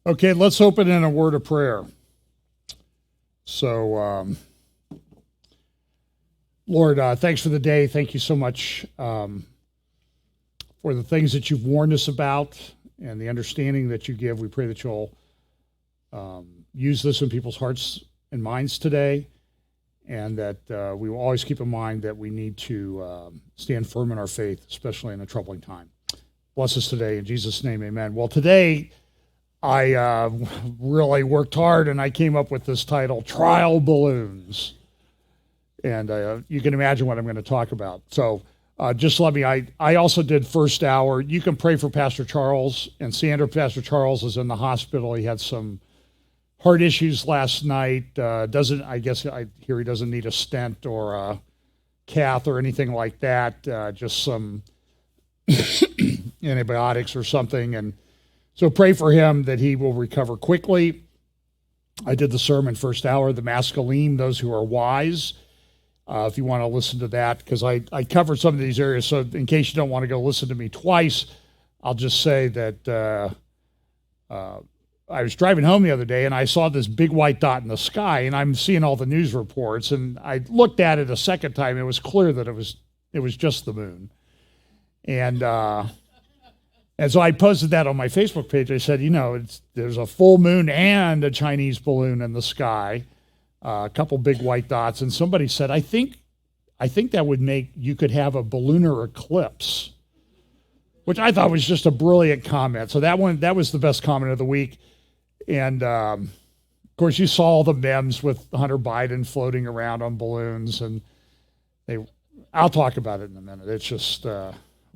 Okay, let's open in a word of prayer. So, Lord, thanks for the day. Thank you so much for the things that you've warned us about and the understanding that you give. We pray that you'll use this in people's hearts and minds today, and that we will always keep in mind that we need to stand firm in our faith, especially in a troubling time. Bless us today. In Jesus' name, amen. Well, today I really worked hard, and I came up with this title, Trial Balloons. And you can imagine what I'm going to talk about. So just let me, I also did first hour. You can pray for Pastor Charles. And Sandra, Pastor Charles is in the hospital. He had some heart issues last night. I guess I hear he doesn't need a stent or a cath or anything like that. Just some antibiotics or something. And so pray for him that he will recover quickly. I did the sermon first hour, the masculine, those who are wise. If you want to listen to that, because I covered some of these areas. So in case you don't want to go listen to me twice, I'll just say that I was driving home the other day and I saw this big white dot in the sky, and I'm seeing all the news reports, and I looked at it a second time. It was clear that it was just the moon. And so I posted that on my Facebook page. I said, there's a full moon and a Chinese balloon in the sky, a couple big white dots. And somebody said, I think that would make, you could have a ballooner eclipse, which I thought was just a brilliant comment. So that was the best comment of the week. And of course, you saw all the memes with Hunter Biden floating around on balloons. And I'll talk about it in a minute. It's just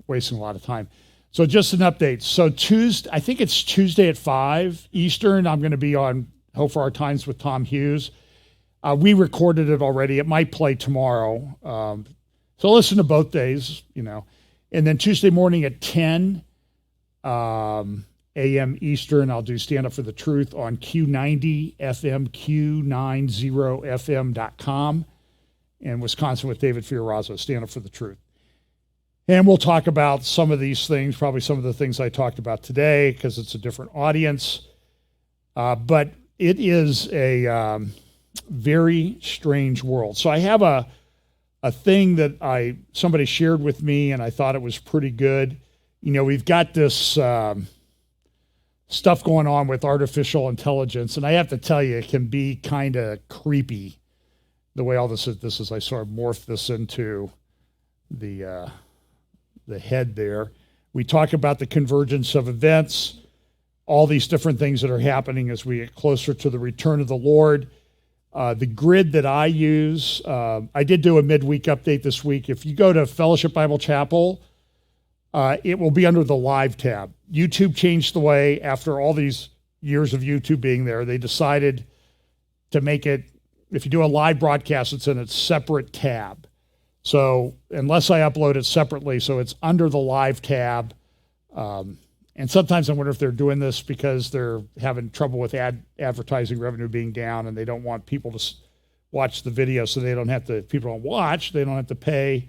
wasting a lot of time. So just an update. So I think it's Tuesday at 5 Eastern. I'm going to be on Hope for Our Times with Tom Hughes. We recorded it already. It might play tomorrow. So listen to both days, And then Tuesday morning at 10 a.m. Eastern, I'll do Stand Up for the Truth on Q90 FM, Q90FM.com, in Wisconsin with David Fiorazo, Stand Up for the Truth. And we'll talk about some of these things, probably some of the things I talked about today, because it's a different audience. But it is a very strange world. So I have a thing that somebody shared with me, and I thought it was pretty good. We've got this stuff going on with artificial intelligence, and I have to tell you, it can be kind of creepy the way all this is. I sort of morphed this into the head there. We talk about the convergence of events, all these different things that are happening as we get closer to the return of the Lord. The grid that I use, I did do a midweek update this week. If you go to Fellowship Bible Chapel, it will be under the live tab. YouTube changed the way, after all these years of YouTube being there, they decided to make it, if you do a live broadcast, it's in a separate tab. So unless I upload it separately, so it's under the live tab. And sometimes I wonder if they're doing this because they're having trouble with advertising revenue being down, and they don't want people to watch the video, so people don't watch, they don't have to pay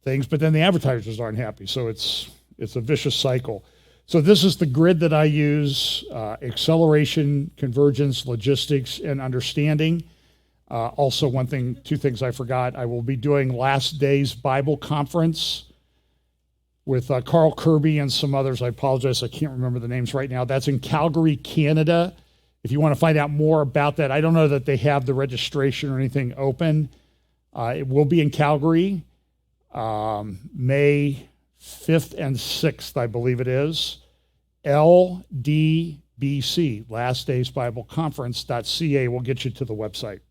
things, but then the advertisers aren't happy. So it's a vicious cycle. So this is the grid that I use, acceleration, convergence, logistics, and understanding. Also, two things I forgot. I will be doing Last Days Bible Conference with Carl Kirby and some others. I apologize, I can't remember the names right now. That's in Calgary, Canada. If you want to find out more about that, I don't know that they have the registration or anything open. It will be in Calgary, May 5th and 6th, I believe it is. LDBC, Last Days Bible Conference.ca will get you to the website.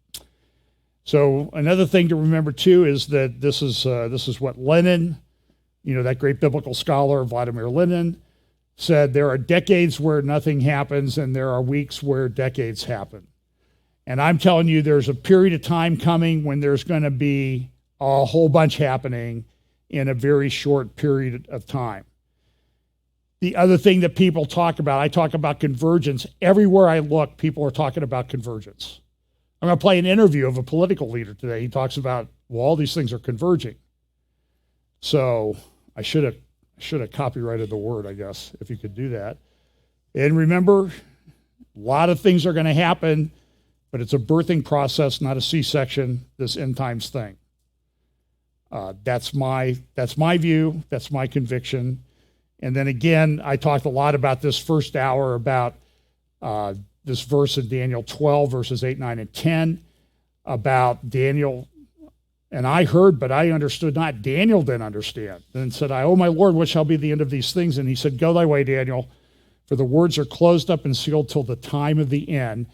So another thing to remember too is that this is what Lenin, that great biblical scholar Vladimir Lenin, said. There are decades where nothing happens, and there are weeks where decades happen. And I'm telling you, there's a period of time coming when there's going to be a whole bunch happening in a very short period of time. The other thing that people talk about, I talk about convergence. Everywhere I look, people are talking about convergence. I'm going to play an interview of a political leader today. He talks about, all these things are converging. So I should have copyrighted the word, I guess, if you could do that. And remember, A lot of things are going to happen, but it's a birthing process, not a C-section, this end times thing. That's my view. That's my conviction. And then again, I talked a lot about this first hour about this verse in Daniel 12, verses 8, 9, and 10, about Daniel. And I heard, but I understood not. Daniel didn't understand. Then said I, "Oh, my Lord, what shall be the end of these things?" And he said, "Go thy way, Daniel, for the words are closed up and sealed till the time of the end.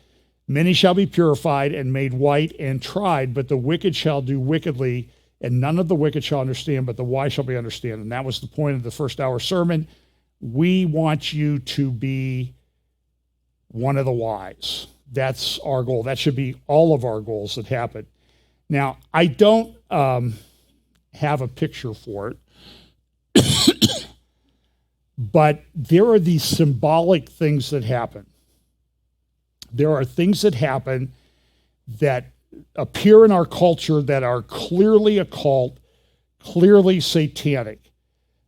Many shall be purified and made white and tried, but the wicked shall do wickedly, and none of the wicked shall understand, but the wise shall be understand." And that was the point of the first hour sermon. We want you to be one of the wise. That's our goal. That should be all of our goals that happen. Now, I don't have a picture for it, but there are these symbolic things that happen. There are things that happen that appear in our culture that are clearly occult, clearly satanic.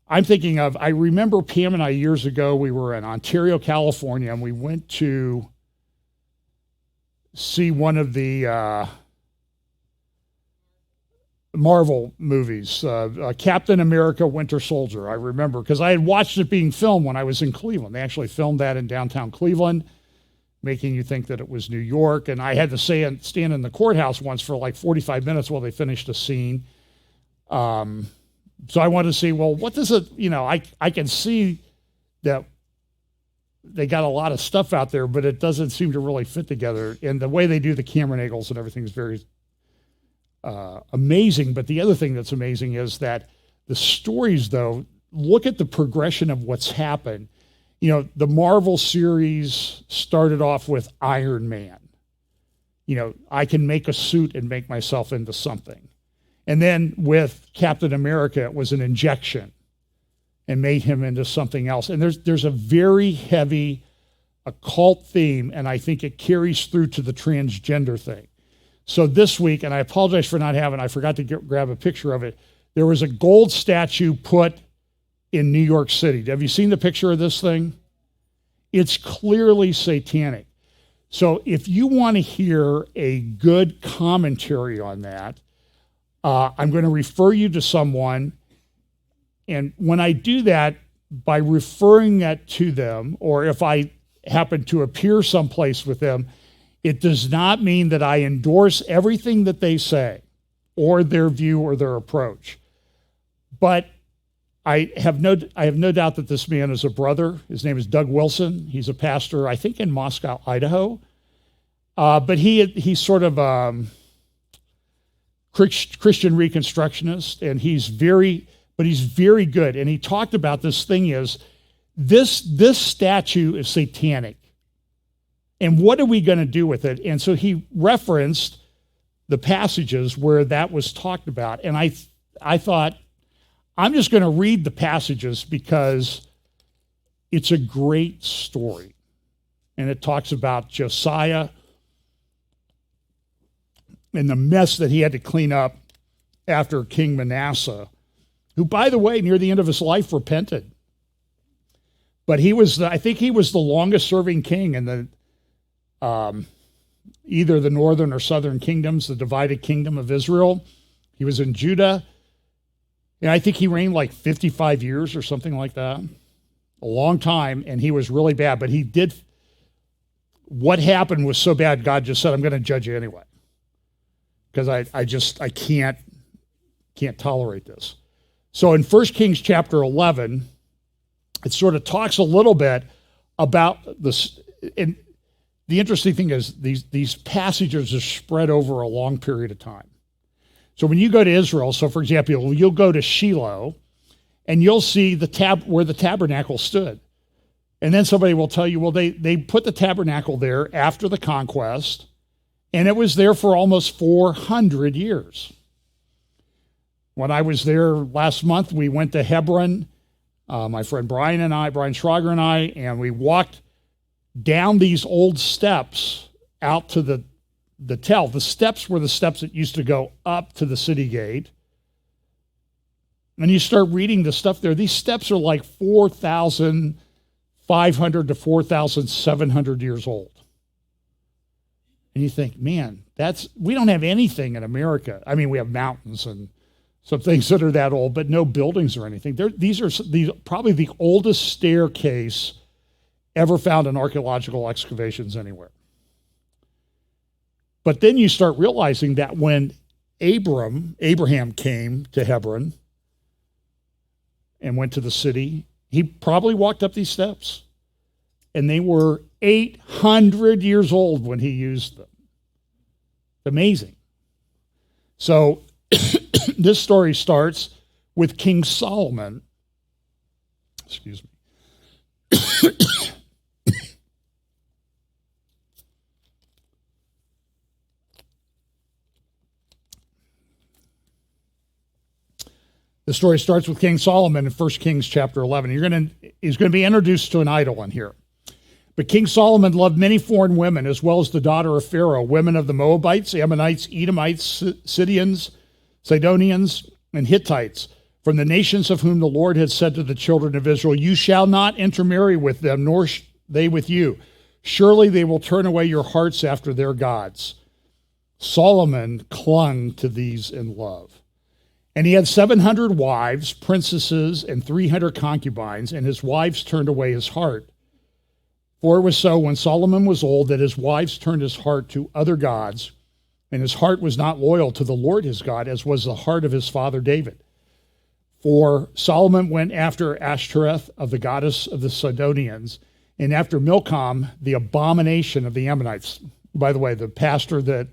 I'm thinking of, I remember Pam and I years ago, we were in Ontario, California, and we went to see one of the Marvel movies, Captain America Winter Soldier. I remember because I had watched it being filmed when I was in Cleveland. They actually filmed that in downtown Cleveland, making you think that it was New York. And I had to stand in the courthouse once for like 45 minutes while they finished a scene. So I wanted to see, well, what does it, I can see that they got a lot of stuff out there, but it doesn't seem to really fit together. And the way they do the camera angles and everything is very amazing. But the other thing that's amazing is that the stories, though, look at the progression of what's happened. The Marvel series started off with Iron Man. I can make a suit and make myself into something. And then with Captain America, it was an injection and made him into something else. And there's a very heavy occult theme, and I think it carries through to the transgender thing. So this week, and I apologize for not having, I forgot to grab a picture of it, there was a gold statue put in New York City. Have you seen the picture of this thing? It's clearly satanic. So if you want to hear a good commentary on that, I'm going to refer you to someone. And when I do that, by referring that to them, or if I happen to appear someplace with them, it does not mean that I endorse everything that they say or their view or their approach. But I have no doubt that this man is a brother. His name is Doug Wilson. He's a pastor, I think, in Moscow, Idaho. But he's sort of Christian Reconstructionist, and he's very good. And he talked about this thing is, this statue is satanic. And what are we going to do with it? And so he referenced the passages where that was talked about. And I thought, I'm just going to read the passages because it's a great story. And it talks about Josiah and the mess that he had to clean up after King Manasseh, who, by the way, near the end of his life repented. But I think he was the longest serving king in the either the northern or southern kingdoms, the divided kingdom of Israel. He was in Judah. And I think he reigned like 55 years or something like that. A long time, and he was really bad. But what happened was so bad, God just said, I'm going to judge you anyway. Because I can't tolerate this. So in 1 Kings chapter 11, it sort of talks a little bit about this. And the interesting thing is these passages are spread over a long period of time. So when you go to Israel, so for example, you'll go to Shiloh, and you'll see where the tabernacle stood. And then somebody will tell you, well, they put the tabernacle there after the conquest, and it was there for almost 400 years. When I was there last month, we went to Hebron, my friend Brian Schrager and I, and we walked down these old steps out to the Tel. The steps were the steps that used to go up to the city gate. And you start reading the stuff there. These steps are like 4,000 4,500 to 4,700 years old. And you think, man, we don't have anything in America. I mean, we have mountains and some things that are that old, but no buildings or anything. These are probably the oldest staircase ever found in archaeological excavations anywhere. But then you start realizing that when Abraham came to Hebron and went to the city, he probably walked up these steps. And they were 800 years old when he used them. Amazing. So this story starts with King Solomon. Excuse me. The story starts with King Solomon in 1 Kings chapter 11. He's going to be introduced to an idol in here. But King Solomon loved many foreign women, as well as the daughter of Pharaoh, women of the Moabites, Ammonites, Edomites, Sidonians, and Hittites, from the nations of whom the Lord had said to the children of Israel, "You shall not intermarry with them, nor they with you. Surely they will turn away your hearts after their gods." Solomon clung to these in love. And he had 700 wives, princesses, and 300 concubines, and his wives turned away his heart. For it was so when Solomon was old that his wives turned his heart to other gods, and his heart was not loyal to the Lord his God, as was the heart of his father David. For Solomon went after Ashtoreth, of the goddess of the Sidonians, and after Milcom, the abomination of the Ammonites. By the way, the pastor that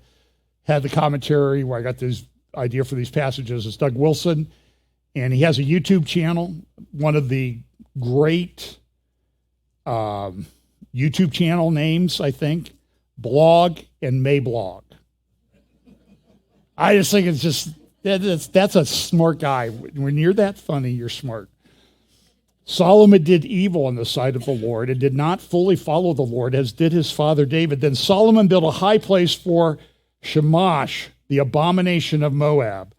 had the commentary where I got this idea for these passages is Doug Wilson, and he has a YouTube channel, one of the great YouTube channel names, I think, Blog and Mayblog. I just think it's just, that's a smart guy. When you're that funny, you're smart. Solomon did evil in the sight of the Lord and did not fully follow the Lord, as did his father David. Then Solomon built a high place for Shamash, the abomination of Moab,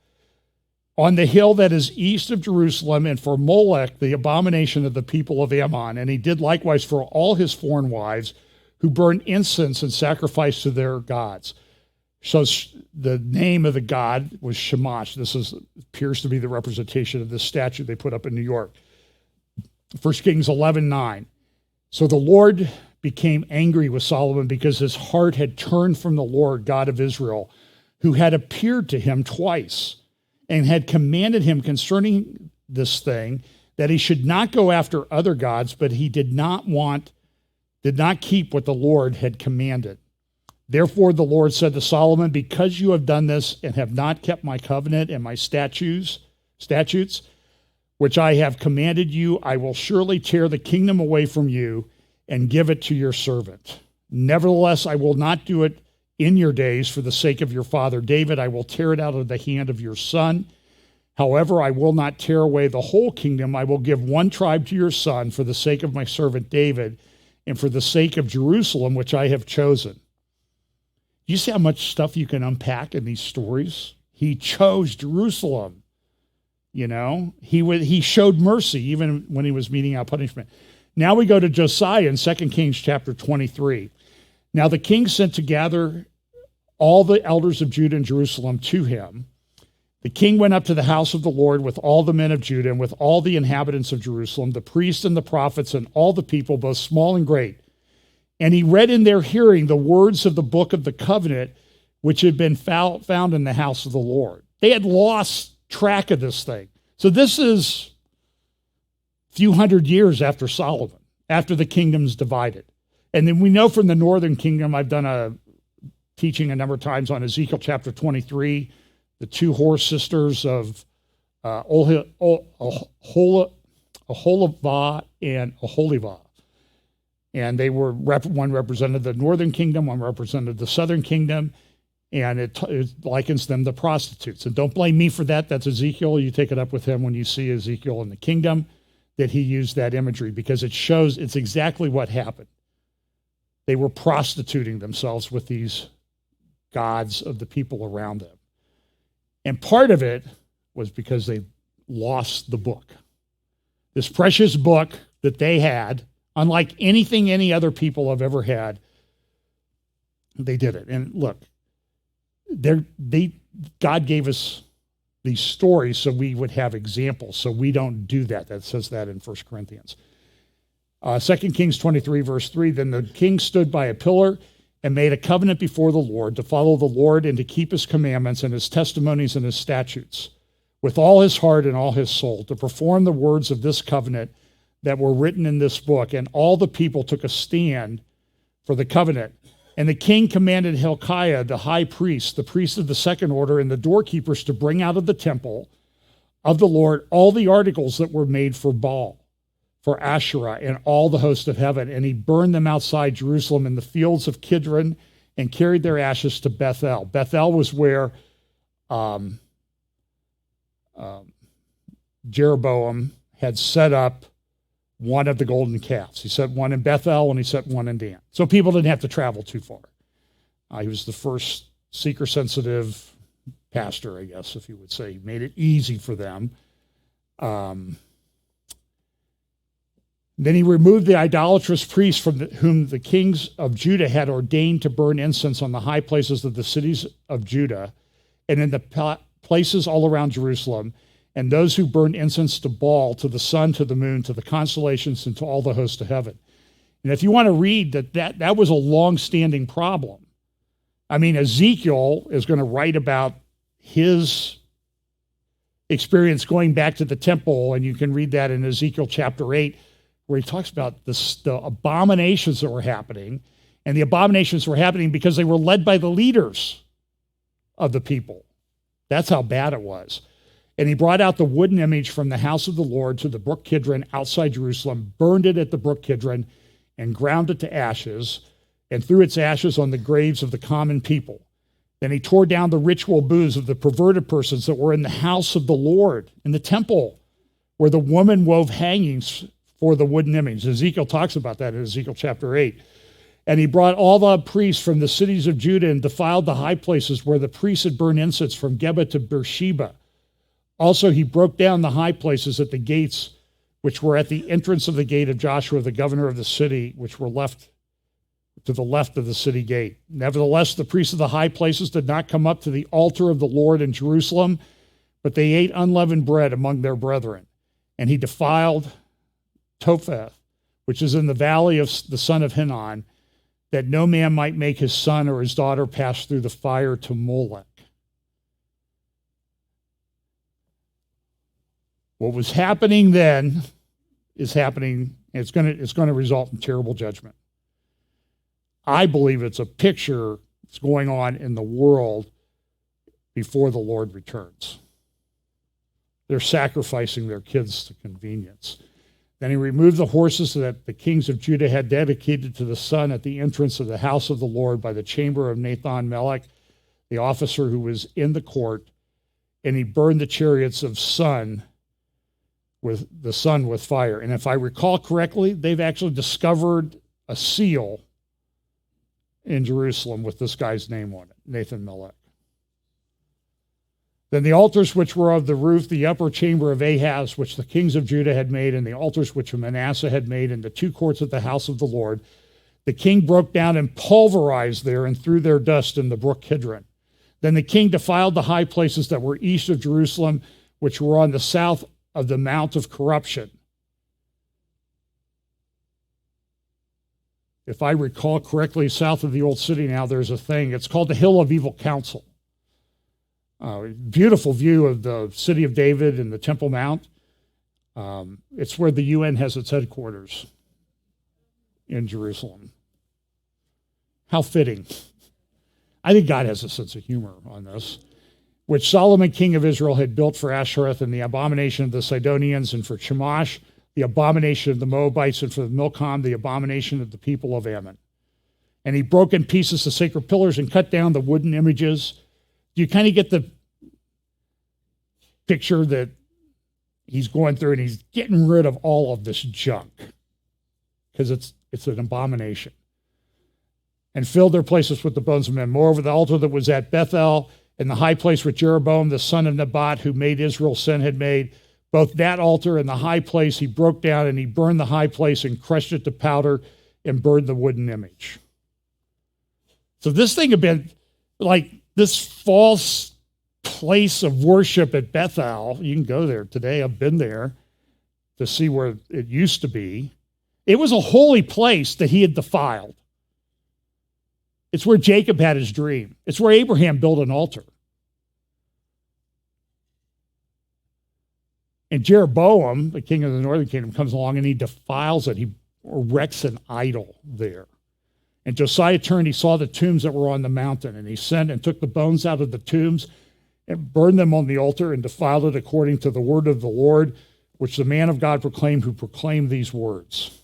on the hill that is east of Jerusalem, and for Molech, the abomination of the people of Ammon. And he did likewise for all his foreign wives who burned incense and sacrificed to their gods. So the name of the god was Shamash. This appears to be the representation of this statue they put up in New York. 1 Kings 11:9. So the Lord became angry with Solomon because his heart had turned from the Lord God of Israel, who had appeared to him twice and had commanded him concerning this thing, that he should not go after other gods, but he did not keep what the Lord had commanded. Therefore the Lord said to Solomon, because you have done this and have not kept my covenant and my statutes, which I have commanded you, I will surely tear the kingdom away from you and give it to your servant. Nevertheless, I will not do it in your days for the sake of your father David. I will tear it out of the hand of your son. However, I will not tear away the whole kingdom. I will give one tribe to your son for the sake of my servant David and for the sake of Jerusalem, which I have chosen. You see how much stuff you can unpack in these stories? He chose Jerusalem. You know, he showed mercy even when he was meting out punishment. Now we go to Josiah in 2 Kings chapter 23. Now the king sent to gather all the elders of Judah and Jerusalem to him. The king went up to the house of the Lord with all the men of Judah and with all the inhabitants of Jerusalem, the priests and the prophets and all the people, both small and great. And he read in their hearing the words of the book of the covenant, which had been found in the house of the Lord. They had lost track of this thing. So this is a few hundred years after Solomon, after the kingdom's divided. And then we know from the northern kingdom, I've done a teaching a number of times on Ezekiel chapter 23, the two whore sisters of Oholibah and Oholibah. And they were, one represented the northern kingdom, one represented the southern kingdom, and it likens them to prostitutes. And don't blame me for that. That's Ezekiel. You take it up with him when you see Ezekiel in the kingdom, that he used that imagery, because it shows it's exactly what happened. They were prostituting themselves with these gods of the people around them. And part of it was because they lost the book. This precious book that they had Unlike anything any other people have ever had, they did it. And look, God gave us these stories so we would have examples, so we don't do that. That says that in 1 Corinthians. 2 Kings 23, verse 3, then the king stood by a pillar and made a covenant before the Lord to follow the Lord and to keep his commandments and his testimonies and his statutes with all his heart and all his soul, to perform the words of this covenant that were written in this book. And all the people took a stand for the covenant. And the king commanded Hilkiah, the high priest, the priest of the second order, and the doorkeepers to bring out of the temple of the Lord all the articles that were made for Baal, for Asherah, and all the host of heaven. And he burned them outside Jerusalem in the fields of Kidron and carried their ashes to Bethel. Bethel was where Jeroboam had set up one of the golden calves. He set one in Bethel and he set one in Dan. So people didn't have to travel too far. He was the first seeker-sensitive pastor, I guess, if you would say. He made it easy for them. Then he removed the idolatrous priests from whom the kings of Judah had ordained to burn incense on the high places of the cities of Judah and in the places all around Jerusalem, and those who burned incense to Baal, to the sun, to the moon, to the constellations, and to all the hosts of heaven. And if you want to read that was a long-standing problem. I mean, Ezekiel is going to write about his experience going back to the temple, and you can read that in Ezekiel chapter 8, where he talks about the abominations that were happening, and the abominations were happening because they were led by the leaders of the people. That's how bad it was. And he brought out the wooden image from the house of the Lord to the brook Kidron outside Jerusalem, burned it at the brook Kidron, and ground it to ashes, and threw its ashes on the graves of the common people. Then he tore down the ritual booths of the perverted persons that were in the house of the Lord, in the temple, where the woman wove hangings for the wooden image. Ezekiel talks about that in Ezekiel chapter 8. And he brought all the priests from the cities of Judah and defiled the high places where the priests had burned incense from Geba to Beersheba. Also, he broke down the high places at the gates, which were at the entrance of the gate of Joshua, the governor of the city, which were left to the left of the city gate. Nevertheless, the priests of the high places did not come up to the altar of the Lord in Jerusalem, but they ate unleavened bread among their brethren. And he defiled Topheth, which is in the valley of the son of Hinnon, that no man might make his son or his daughter pass through the fire to Molech. What was happening then is happening, and it's going to result in terrible judgment. I believe it's a picture that's going on in the world before the Lord returns. They're sacrificing their kids to convenience. Then he removed the horses that the kings of Judah had dedicated to the sun at the entrance of the house of the Lord by the chamber of Nathan-Melech, the officer who was in the court, and he burned the chariots of the sun with fire. And if I recall correctly, they've actually discovered a seal in Jerusalem with this guy's name on it, Nathan-Melech. Then the altars which were of the roof, the upper chamber of Ahaz, which the kings of Judah had made, and the altars which Manasseh had made in the two courts of the house of the Lord, the king broke down and pulverized there and threw their dust in the brook Kidron. Then the king defiled the high places that were east of Jerusalem, which were on the south of the Mount of Corruption. If I recall correctly, south of the old city now, there's a thing. It's called the Hill of Evil Counsel. Beautiful view of the city of David and the Temple Mount. It's where the UN has its headquarters in Jerusalem. How fitting. I think God has a sense of humor on this. Which Solomon, king of Israel, had built for Ashereth, and the abomination of the Sidonians, and for Chemosh, the abomination of the Moabites, and for Milcom, the abomination of the people of Ammon. And he broke in pieces the sacred pillars and cut down the wooden images. You kind of get the picture that he's going through and he's getting rid of all of this junk because it's an abomination. And filled their places with the bones of men. Moreover, the altar that was at Bethel, in the high place which Jeroboam, the son of Nebat, who made Israel sin, had made, both that altar and the high place he broke down, and he burned the high place and crushed it to powder and burned the wooden image. So this thing had been like this false place of worship at Bethel. You can go there today. I've been there to see where it used to be. It was a holy place that he had defiled. It's where Jacob had his dream. It's where Abraham built an altar. And Jeroboam, the king of the northern kingdom, comes along and he defiles it. He erects an idol there. And Josiah turned, he saw the tombs that were on the mountain, and he sent and took the bones out of the tombs and burned them on the altar and defiled it according to the word of the Lord, which the man of God proclaimed, who proclaimed these words.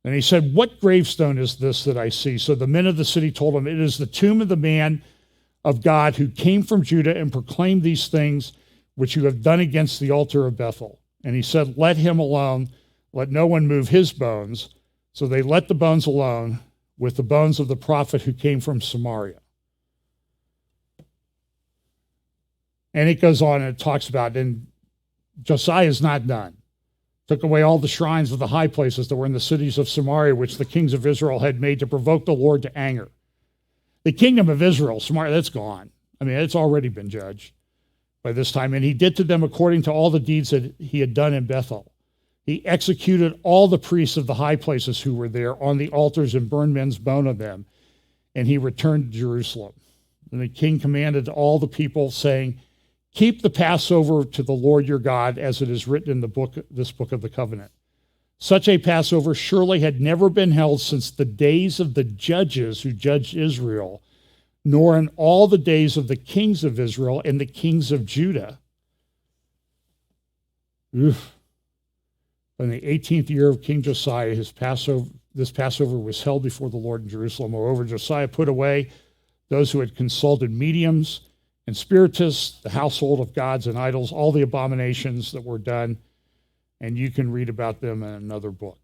And he said, "What gravestone is this that I see?" So the men of the city told him, "It is the tomb of the man of God who came from Judah and proclaimed these things which you have done against the altar of Bethel." And he said, "Let him alone, let no one move his bones." So they let the bones alone with the bones of the prophet who came from Samaria. And it goes on and it talks about, and Josiah is not done. Took away all the shrines of the high places that were in the cities of Samaria, which the kings of Israel had made to provoke the Lord to anger. The kingdom of Israel, Samaria, that's gone. I mean, it's already been judged by this time. And he did to them according to all the deeds that he had done in Bethel. He executed all the priests of the high places who were there on the altars and burned men's bone of them. And he returned to Jerusalem. And the king commanded all the people, saying, "Keep the Passover to the Lord your God, as it is written in this book of the covenant." Such a Passover surely had never been held since the days of the judges who judged Israel, nor in all the days of the kings of Israel and the kings of Judah. Oof. In the 18th year of King Josiah, this Passover was held before the Lord in Jerusalem. Moreover, Josiah put away those who had consulted mediums and spiritists, the household of gods and idols, all the abominations that were done, and you can read about them in another book.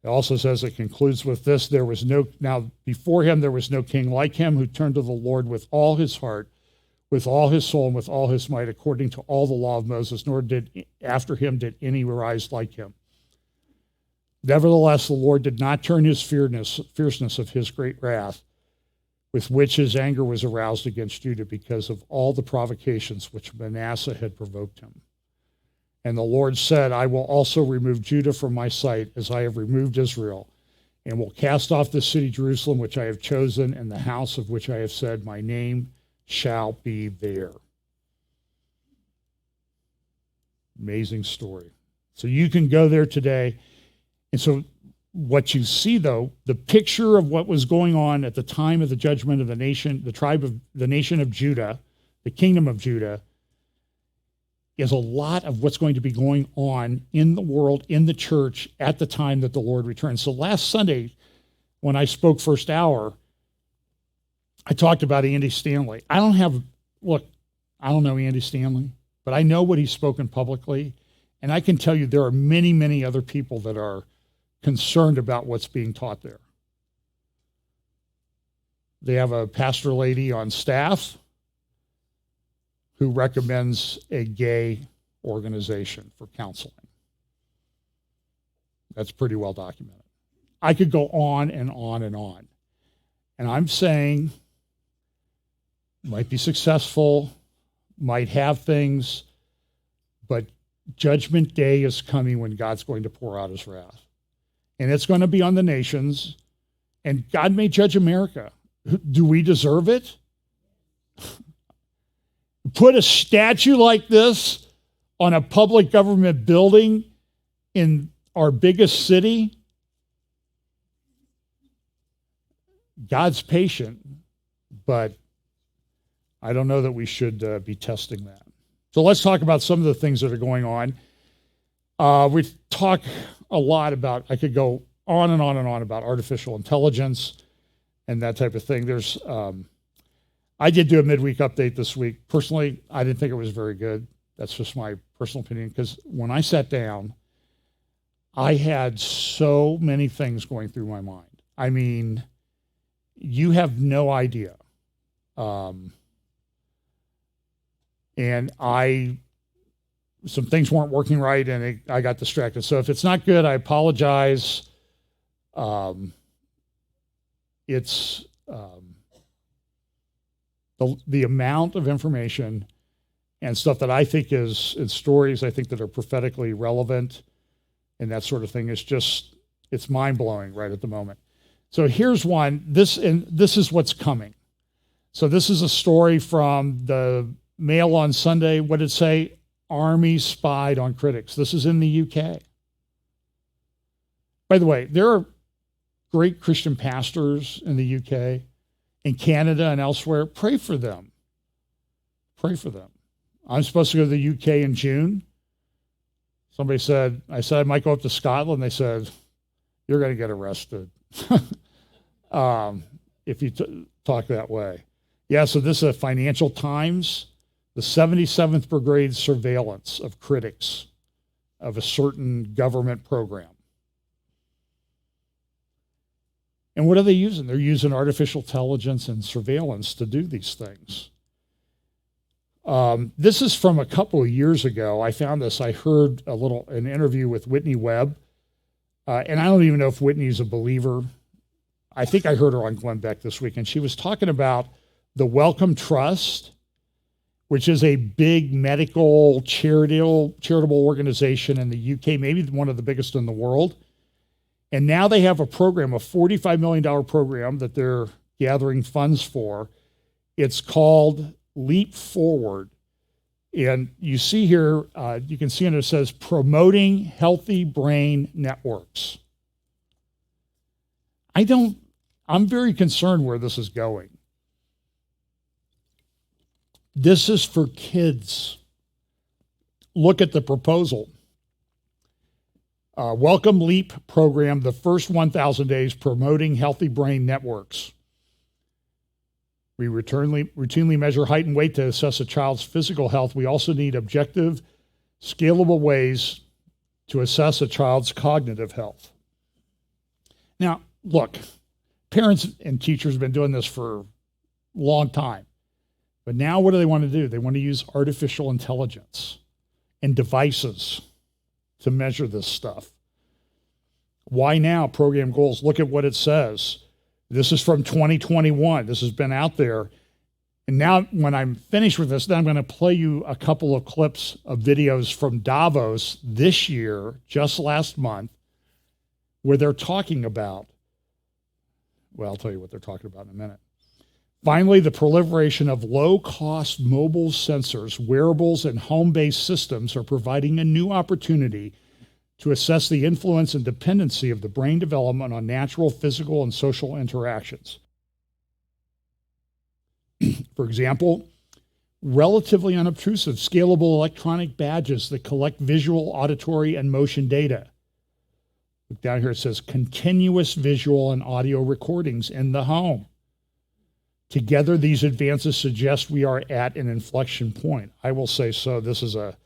It also says, it concludes with this, now before him there was no king like him, who turned to the Lord with all his heart, with all his soul, and with all his might, according to all the law of Moses, nor did after him did any rise like him. Nevertheless, the Lord did not turn his fierceness of his great wrath, with which his anger was aroused against Judah, because of all the provocations which Manasseh had provoked him. And the Lord said, "I will also remove Judah from my sight, as I have removed Israel, and will cast off this city Jerusalem, which I have chosen, and the house of which I have said, my name shall be there." Amazing story. So you can go there today. And so what you see, though, the picture of what was going on at the time of the judgment of the nation, the nation of Judah, the kingdom of Judah, is a lot of what's going to be going on in the world, in the church, at the time that the Lord returns. So last Sunday, when I spoke first hour, I talked about Andy Stanley. I don't know Andy Stanley, but I know what he's spoken publicly, and I can tell you there are many, many other people that are concerned about what's being taught there. They have a pastor lady on staff who recommends a gay organization for counseling. That's pretty well documented. I could go on and on and on. And I'm saying, might be successful, might have things, but judgment day is coming when God's going to pour out his wrath. And it's going to be on the nations, and God may judge America. Do we deserve it? Put a statue like this on a public government building in our biggest city? God's patient, but I don't know that we should be testing that. So let's talk about some of the things that are going on. We talk a lot about, I could go on and on and on about artificial intelligence and that type of thing. I did do a midweek update this week. Personally, I didn't think it was very good. That's just my personal opinion, because when I sat down, I had so many things going through my mind. I mean, you have no idea. And I some things weren't working right, and I got distracted. So if it's not good, I apologize. It's the amount of information and stuff that I think is in stories I think that are prophetically relevant and that sort of thing is just, it's mind-blowing right at the moment. So here's one. This is what's coming. So this is a story from the Mail on Sunday. What did it say? Army spied on critics. This is in the UK. By the way, there are great Christian pastors in the UK, in Canada and elsewhere. Pray for them. Pray for them. I'm supposed to go to the UK in June. Somebody said, I said I might go up to Scotland. They said, you're going to get arrested if you talk that way. Yeah, so this is a Financial Times, the 77th Brigade surveillance of critics of a certain government program. And what are they using? They're using artificial intelligence and surveillance to do these things. This is from a couple of years ago. I found this. I heard an interview with Whitney Webb, and I don't even know if Whitney's a believer. I think I heard her on Glenn Beck this week, and she was talking about the Wellcome Trust, which is a big medical charitable organization in the UK, maybe one of the biggest in the world. And now they have a program, a $45 million program that they're gathering funds for. It's called Leap Forward. And you see here, you can see under it says promoting healthy brain networks. I'm very concerned where this is going. This is for kids. Look at the proposal. Welcome Leap program, the first 1,000 days promoting healthy brain networks. We routinely measure height and weight to assess a child's physical health. We also need objective, scalable ways to assess a child's cognitive health. Now, look, parents and teachers have been doing this for a long time. But now what do they want to do? They want to use artificial intelligence and devices to measure this stuff. Why now? Program goals. Look at what it says. This is from 2021. This has been out there. And now when I'm finished with this, then I'm going to play you a couple of clips of videos from Davos this year, just last month, where they're talking about, well, I'll tell you what they're talking about in a minute. Finally, the proliferation of low-cost mobile sensors, wearables, and home-based systems are providing a new opportunity to assess the influence and dependency of the brain development on natural, physical, and social interactions. For example, relatively unobtrusive, scalable electronic badges that collect visual, auditory, and motion data. Look down here, it says continuous visual and audio recordings in the home. Together, these advances suggest we are at an inflection point. I will say so. This is a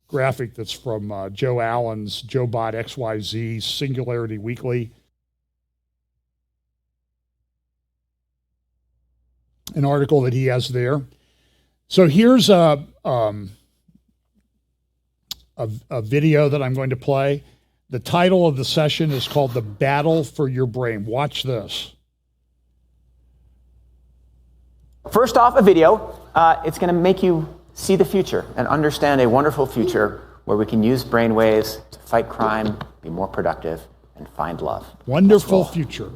graphic that's from Joe Allen's JoBot XYZ Singularity Weekly. An article that he has there. So here's a video that I'm going to play. The title of the session is called The Battle for Your Brain. Watch this. First off, a video. It's going to make you see the future and understand a wonderful future where we can use brainwaves to fight crime, be more productive, and find love. Wonderful future.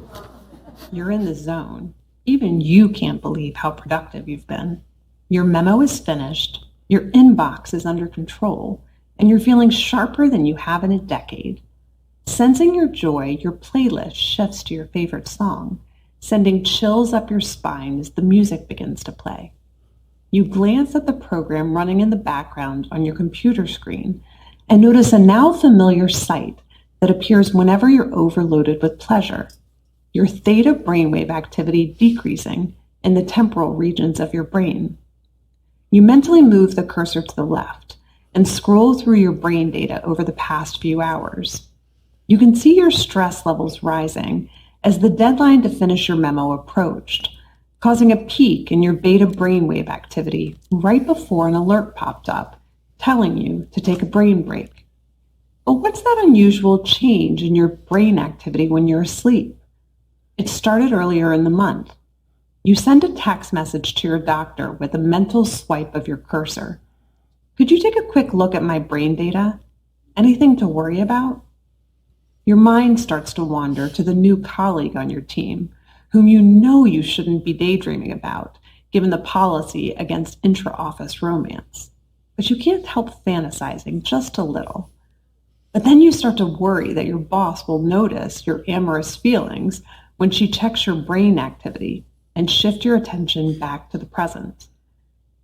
You're in the zone. Even you can't believe how productive you've been. Your memo is finished, your inbox is under control, and you're feeling sharper than you have in a decade. Sensing your joy, your playlist shifts to your favorite song, sending chills up your spine as the music begins to play. You glance at the program running in the background on your computer screen and notice a now familiar sight that appears whenever you're overloaded with pleasure. Your theta brainwave activity decreasing in the temporal regions of your brain. You mentally move the cursor to the left and scroll through your brain data over the past few hours. You can see your stress levels rising as the deadline to finish your memo approached, causing a peak in your beta brainwave activity right before an alert popped up, telling you to take a brain break. But what's that unusual change in your brain activity when you're asleep? It started earlier in the month. You send a text message to your doctor with a mental swipe of your cursor. Could you take a quick look at my brain data? Anything to worry about? Your mind starts to wander to the new colleague on your team, whom you know you shouldn't be daydreaming about, given the policy against intra-office romance. But you can't help fantasizing just a little. But then you start to worry that your boss will notice your amorous feelings when she checks your brain activity and shift your attention back to the present.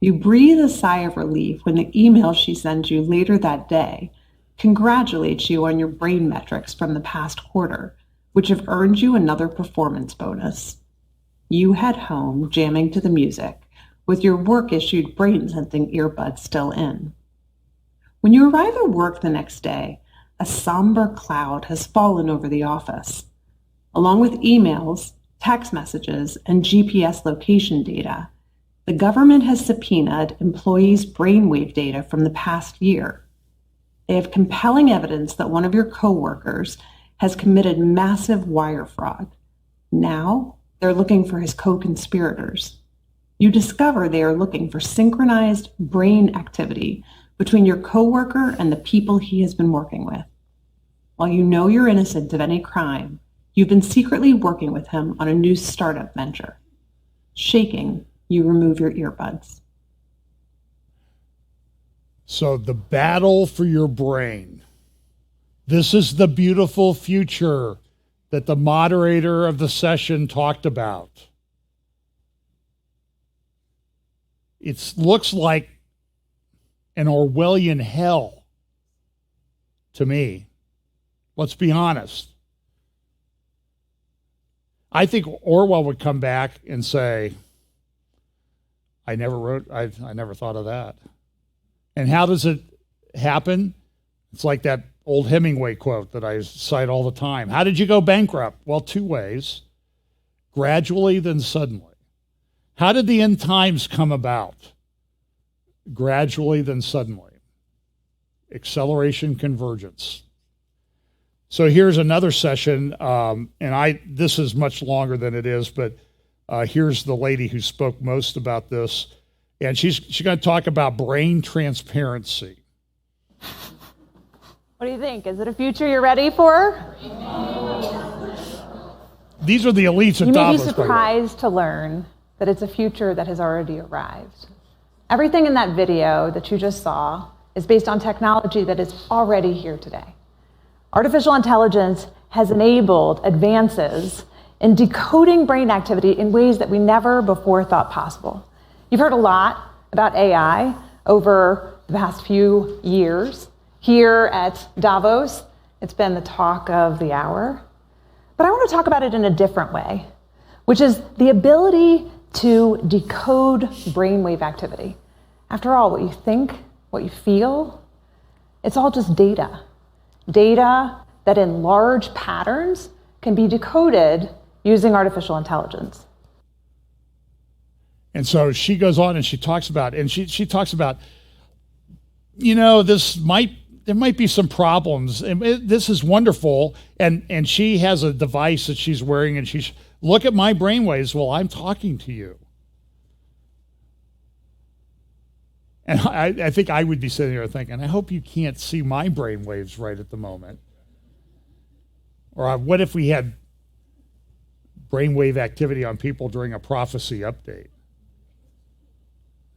You breathe a sigh of relief when the email she sends you later that day congratulates you on your brain metrics from the past quarter, which have earned you another performance bonus. You head home jamming to the music, with your work-issued brain-sensing earbuds still in. When you arrive at work the next day, a somber cloud has fallen over the office. Along with emails, text messages, and GPS location data, the government has subpoenaed employees' brainwave data from the past year. They have compelling evidence that one of your coworkers has committed massive wire fraud. Now, they're looking for his co-conspirators. You discover they are looking for synchronized brain activity between your coworker and the people he has been working with. While you know you're innocent of any crime, you've been secretly working with him on a new startup venture. Shaking, you remove your earbuds. So the battle for your brain. This is the beautiful future that the moderator of the session talked about. It looks like an Orwellian hell to me. Let's be honest. I think Orwell would come back and say, I never thought of that. And how does it happen? It's like that old Hemingway quote that I cite all the time. How did you go bankrupt? Well, two ways. Gradually, then suddenly. How did the end times come about? Gradually, then suddenly. Acceleration, convergence. So here's another session, and this is much longer than it is, but here's the lady who spoke most about this, and she's going to talk about brain transparency. What do you think? Is it a future you're ready for? These are the elites at You may Davos. be surprised to learn that it's a future that has already arrived. Everything in that video that you just saw is based on technology that is already here today. Artificial intelligence has enabled advances in decoding brain activity in ways that we never before thought possible. You've heard a lot about AI over the past few years. Here at Davos, it's been the talk of the hour. But I want to talk about it in a different way, which is the ability to decode brainwave activity. After all, what you think, what you feel, it's all just data. Data that in large patterns can be decoded using artificial intelligence. And so she goes on and she talks about, there might be some problems. And this is wonderful. And she has a device that she's wearing and she's, look at my brainwaves while I'm talking to you. And I think I would be sitting there thinking, I hope you can't see my brainwaves right at the moment. Or what if we had brainwave activity on people during a prophecy update?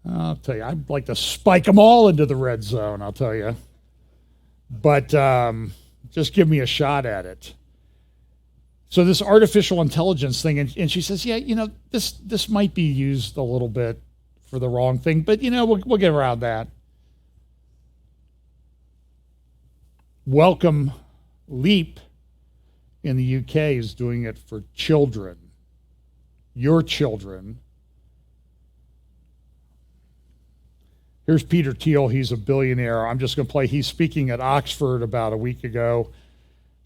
I'll tell you, I'd like to spike them all into the red zone, I'll tell you. But just give me a shot at it. So this artificial intelligence thing, and she says, yeah, this might be used a little bit for the wrong thing, but we'll get around that. Welcome Leap in the UK is doing it for children, your children. Here's Peter Thiel. He's a billionaire. I'm just going to play. He's speaking at Oxford about a week ago,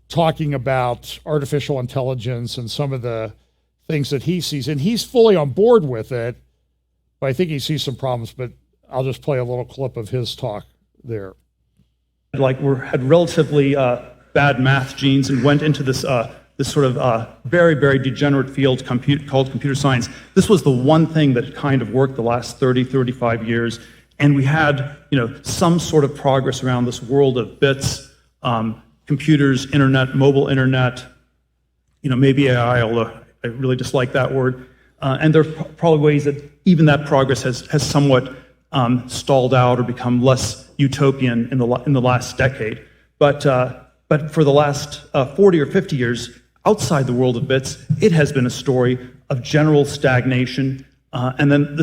talking about artificial intelligence and some of the things that he sees. And he's fully on board with it, but I think he sees some problems. But I'll just play a little clip of his talk there. Had relatively bad math genes and went into this this sort of very, very degenerate field called computer science. This was the one thing that kind of worked the last 30, 35 years. And we had, some sort of progress around this world of bits, computers, internet, mobile internet, maybe AI, although I really dislike that word. And there are probably ways that even that progress has somewhat stalled out or become less utopian in the last decade. But for the last 40 or 50 years, outside the world of bits, it has been a story of general stagnation, and then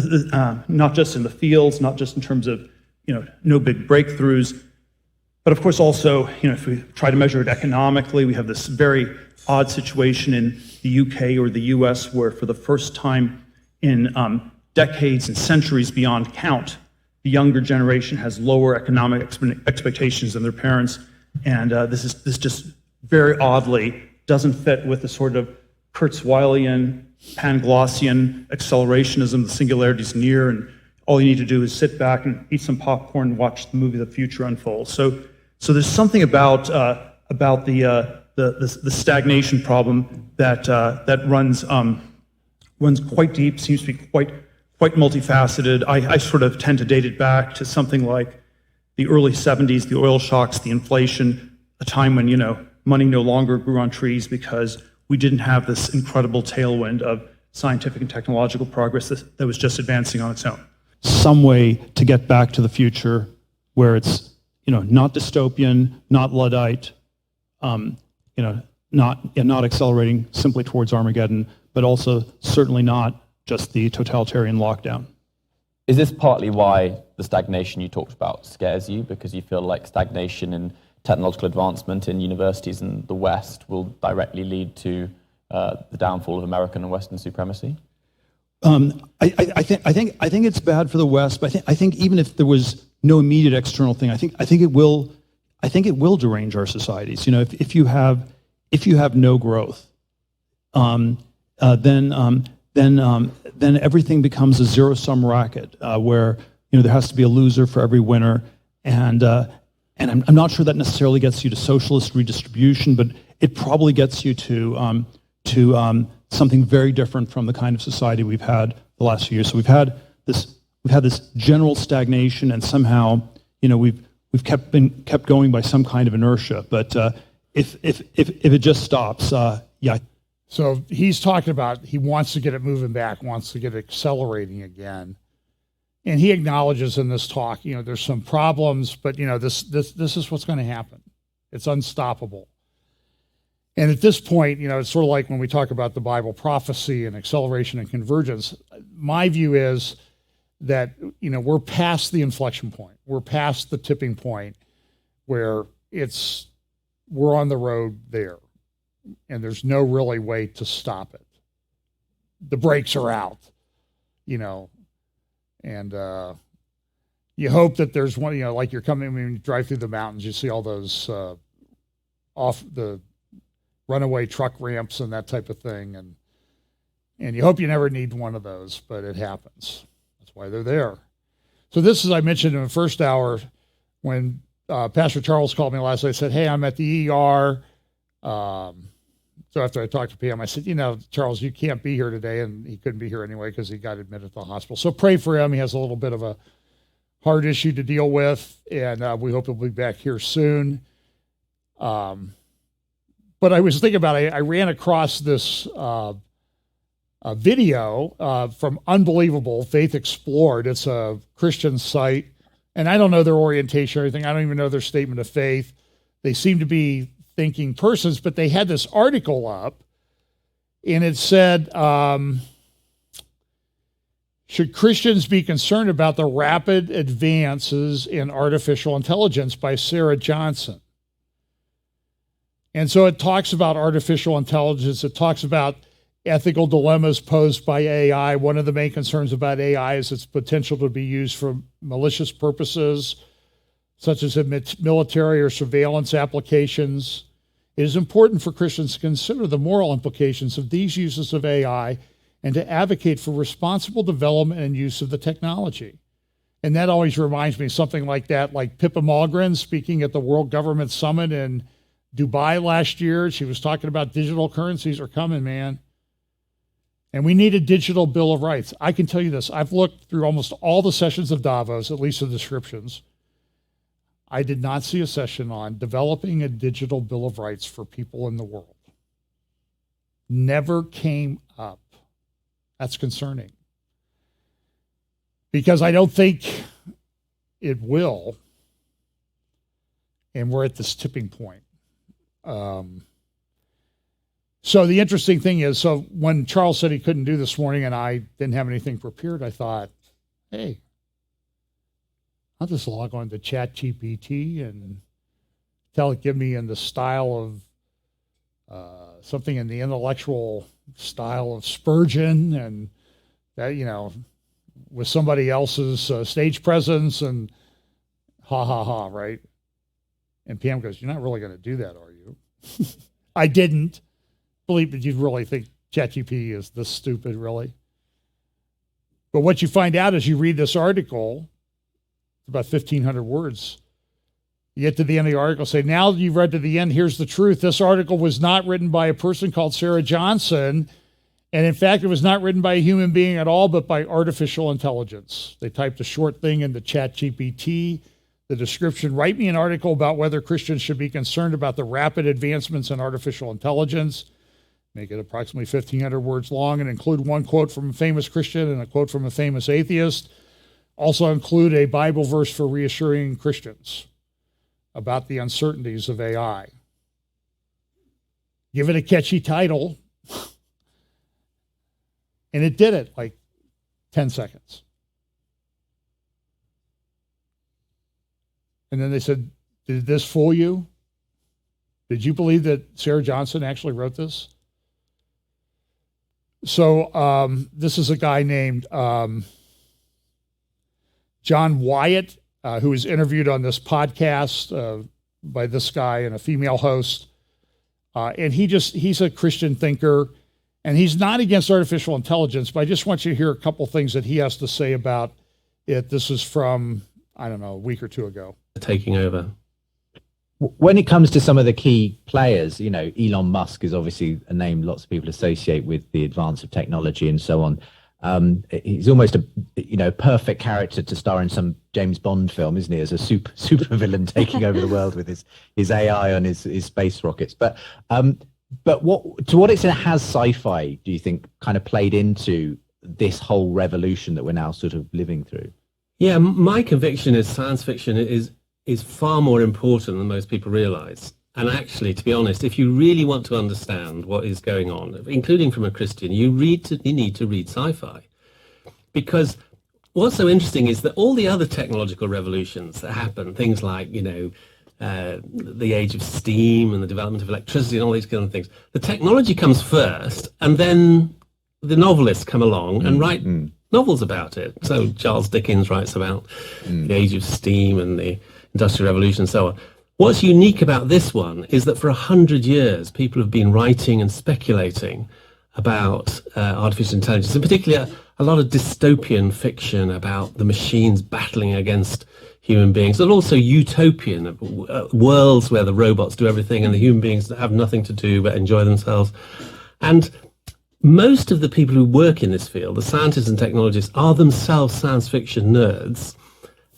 not just in the fields, not just in terms of no big breakthroughs, but of course also if we try to measure it economically, we have this very odd situation in the UK or the US where for the first time in decades and centuries beyond count, the younger generation has lower economic expectations than their parents, and this just very oddly doesn't fit with the sort of Kurzweilian, Panglossian accelerationism. The singularity's near, and all you need to do is sit back and eat some popcorn and watch the movie The Future unfold. So there's something about the stagnation problem that runs quite deep, seems to be quite multifaceted. I sort of tend to date it back to something like the early 70s, the oil shocks, the inflation, a time when money no longer grew on trees because we didn't have this incredible tailwind of scientific and technological progress that was just advancing on its own. Some way to get back to the future where it's not dystopian, not Luddite, not accelerating simply towards Armageddon, but also certainly not just the totalitarian lockdown. Is this partly why the stagnation you talked about scares you? Because you feel like stagnation in technological advancement in universities in the West will directly lead to the downfall of American and Western supremacy? I think it's bad for the West, but I think even if there was no immediate external thing, I think it will derange our societies. If you have no growth, then everything becomes a zero-sum racket where there has to be a loser for every winner, and I'm not sure that necessarily gets you to socialist redistribution, but it probably gets you to something very different from the kind of society we've had the last few years. So we've had this general stagnation, and somehow we've kept going by some kind of inertia. But if it just stops, yeah. So he's talking about he wants to get it moving back, wants to get it accelerating again. And he acknowledges in this talk, there's some problems, but this is what's going to happen. It's unstoppable. And at this point, it's sort of like when we talk about the Bible prophecy and acceleration and convergence. My view is that we're past the inflection point. We're past the tipping point where we're on the road there, and there's no really way to stop it. The brakes are out, and you hope that there's one, like you're coming, when you drive through the mountains, you see all those off the runaway truck ramps and that type of thing, and you hope you never need one of those, but it happens. That's why they're there. So this, as I mentioned in the first hour, when Pastor Charles called me last night, I said, hey, I'm at the ER. So after I talked to Pam, I said, Charles, you can't be here today. And he couldn't be here anyway because he got admitted to the hospital. So pray for him. He has a little bit of a heart issue to deal with, and we hope he'll be back here soon. But I was thinking about it. I ran across this video from Unbelievable, Faith Explored. It's a Christian site, and I don't know their orientation or anything. I don't even know their statement of faith. They seem to be thinking persons, but they had this article up, and it said, should Christians be concerned about the rapid advances in artificial intelligence by Sarah Johnson? And so it talks about artificial intelligence. It talks about ethical dilemmas posed by AI. One of the main concerns about AI is its potential to be used for malicious purposes, such as in military or surveillance applications. It is important for Christians to consider the moral implications of these uses of AI and to advocate for responsible development and use of the technology. And that always reminds me of something like that, like Pippa Malmgren speaking at the World Government Summit in Dubai last year. She was talking about digital currencies are coming, man. And we need a digital Bill of Rights. I can tell you this. I've looked through almost all the sessions of Davos, at least the descriptions. I did not see a session on developing a digital Bill of Rights for people in the world. Never came up. That's concerning. Because I don't think it will. And we're at this tipping point. So the interesting thing is, so when Charles said he couldn't do this morning and I didn't have anything prepared, I thought, hey, I'll just log on to ChatGPT and tell it, give me in the style of something in the intellectual style of Spurgeon, and that, you know, with somebody else's stage presence, and ha ha ha, right? And Pam goes, "You're not really going to do that, are you?" I didn't believe that you'd really think ChatGPT is this stupid, really. But what you find out as you read this article, about 1,500 words, you get to the end of the article, say, now you've read to the end, here's the truth. This article was not written by a person called Sarah Johnson. And in fact, it was not written by a human being at all, but by artificial intelligence. They typed a short thing into ChatGPT. The description, write me an article about whether Christians should be concerned about the rapid advancements in artificial intelligence. Make it approximately 1,500 words long and include one quote from a famous Christian and a quote from a famous atheist. Also include a Bible verse for reassuring Christians about the uncertainties of AI. Give it a catchy title. And it did it like 10 seconds. And then they said, did this fool you? Did you believe that Sarah Johnson actually wrote this? So this is a guy named John Wyatt, who was interviewed on this podcast by this guy and a female host. And he's a Christian thinker, and he's not against artificial intelligence, but I just want you to hear a couple things that he has to say about it. This is from, I don't know, a week or two ago. Taking over. When it comes to some of the key players, you know, Elon Musk is obviously a name lots of people associate with the advance of technology and so on. He's almost a perfect character to star in some James Bond film, isn't he? As a super villain taking over the world with his AI and his space rockets. But to what extent has sci-fi, do you think, kind of played into this whole revolution that we're now sort of living through? Yeah, my conviction is science fiction is far more important than most people realize. And actually, to be honest, if you really want to understand what is going on, including from a Christian, you need to read sci-fi. Because what's so interesting is that all the other technological revolutions that happen, things like, the age of steam and the development of electricity and all these kind of things, the technology comes first, and then the novelists come along and write novels about it. So Charles Dickens writes about the age of steam and the Industrial Revolution and so on. What's unique about this one is that for 100 years, people have been writing and speculating about artificial intelligence, and particularly a lot of dystopian fiction about the machines battling against human beings, and also utopian worlds where the robots do everything and the human beings have nothing to do but enjoy themselves. And most of the people who work in this field, the scientists and technologists, are themselves science fiction nerds.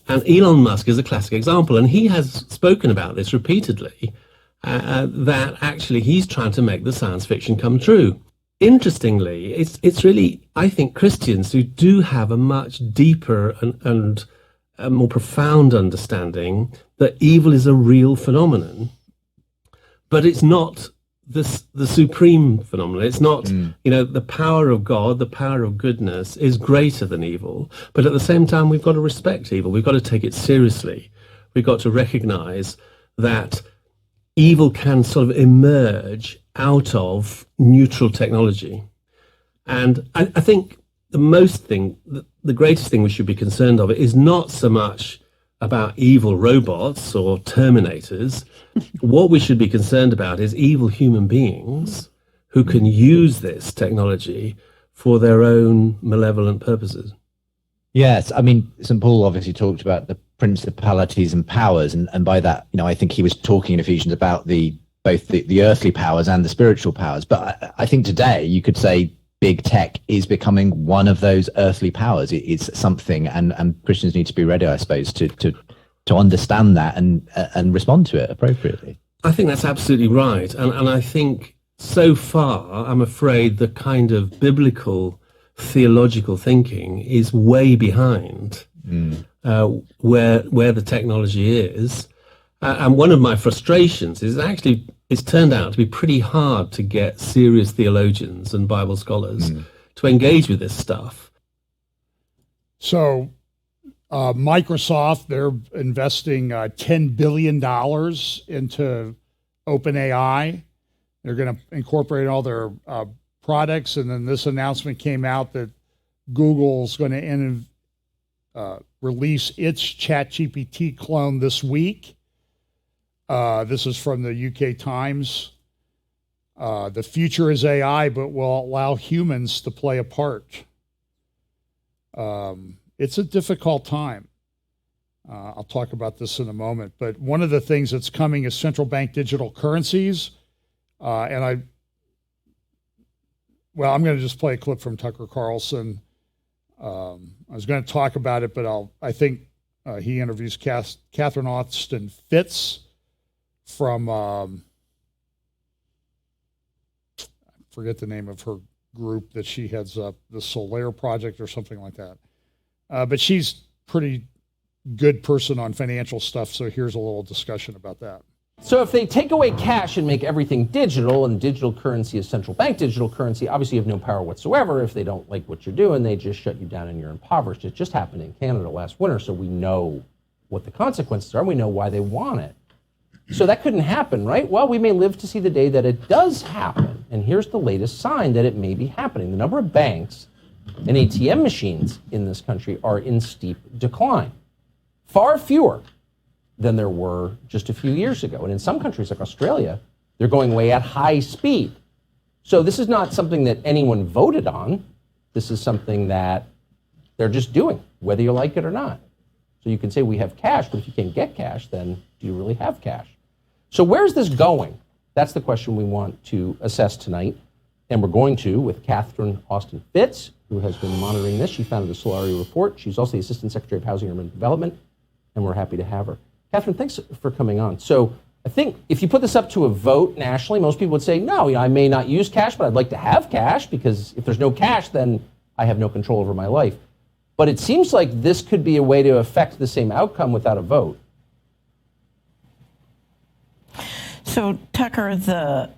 And Elon Musk is a classic example, and he has spoken about this repeatedly, that actually he's trying to make the science fiction come true. Interestingly, it's really, I think, Christians who do have a much deeper and a more profound understanding that evil is a real phenomenon, but it's not the supreme phenomenon. It's not, the power of God, the power of goodness is greater than evil. But at the same time, we've got to respect evil. We've got to take it seriously. We've got to recognize that evil can sort of emerge out of neutral technology. And I think the greatest thing we should be concerned of is not so much about evil robots or terminators. What we should be concerned about is evil human beings who can use this technology for their own malevolent purposes. Yes, I mean, St. Paul obviously talked about the principalities and powers, and by that, I think he was talking in Ephesians about both the earthly powers and the spiritual powers. But I think today you could say big tech is becoming one of those earthly powers. It's something, and Christians need to be ready, I suppose, to understand that and respond to it appropriately. I think that's absolutely right, and I think so far, I'm afraid the kind of biblical theological thinking is way behind where the technology is. And one of my frustrations is actually it's turned out to be pretty hard to get serious theologians and Bible scholars to engage with this stuff. So Microsoft, they're investing $10 billion into OpenAI. They're going to incorporate all their products, and then this announcement came out that Google's going to release its ChatGPT clone this week. This is from the UK Times. The future is AI, but will allow humans to play a part. It's a difficult time. I'll talk about this in a moment. But one of the things that's coming is central bank digital currencies. I'm going to just play a clip from Tucker Carlson. I was going to talk about it, but I think he interviews Catherine Austin Fitz from, I forget the name of her group that she heads up, the Solaire Project or something like that. But she's pretty good person on financial stuff, so here's a little discussion about that. So if they take away cash and make everything digital, and digital currency is central bank digital currency, obviously you have no power whatsoever. If they don't like what you're doing, they just shut you down and you're impoverished. It just happened in Canada last winter, so we know what the consequences are, and we know why they want it. So that couldn't happen, right? Well, we may live to see the day that it does happen, and here's the latest sign that it may be happening. The number of banks and ATM machines in this country are in steep decline. Far fewer than there were just a few years ago. And in some countries like Australia, they're going away at high speed. So this is not something that anyone voted on. This is something that they're just doing, whether you like it or not. So you can say we have cash, but if you can't get cash, then do you really have cash? So where's this going? That's the question we want to assess tonight. And we're going to with Catherine Austin Fitz, who has been monitoring this. She founded the Solari Report. She's also the Assistant Secretary of Housing and Urban Development, and we're happy to have her. Catherine, thanks for coming on. So I think if you put this up to a vote nationally, most people would say, no, I may not use cash, but I'd like to have cash, because if there's no cash, then I have no control over my life. But it seems like this could be a way to affect the same outcome without a vote. So, Tucker, the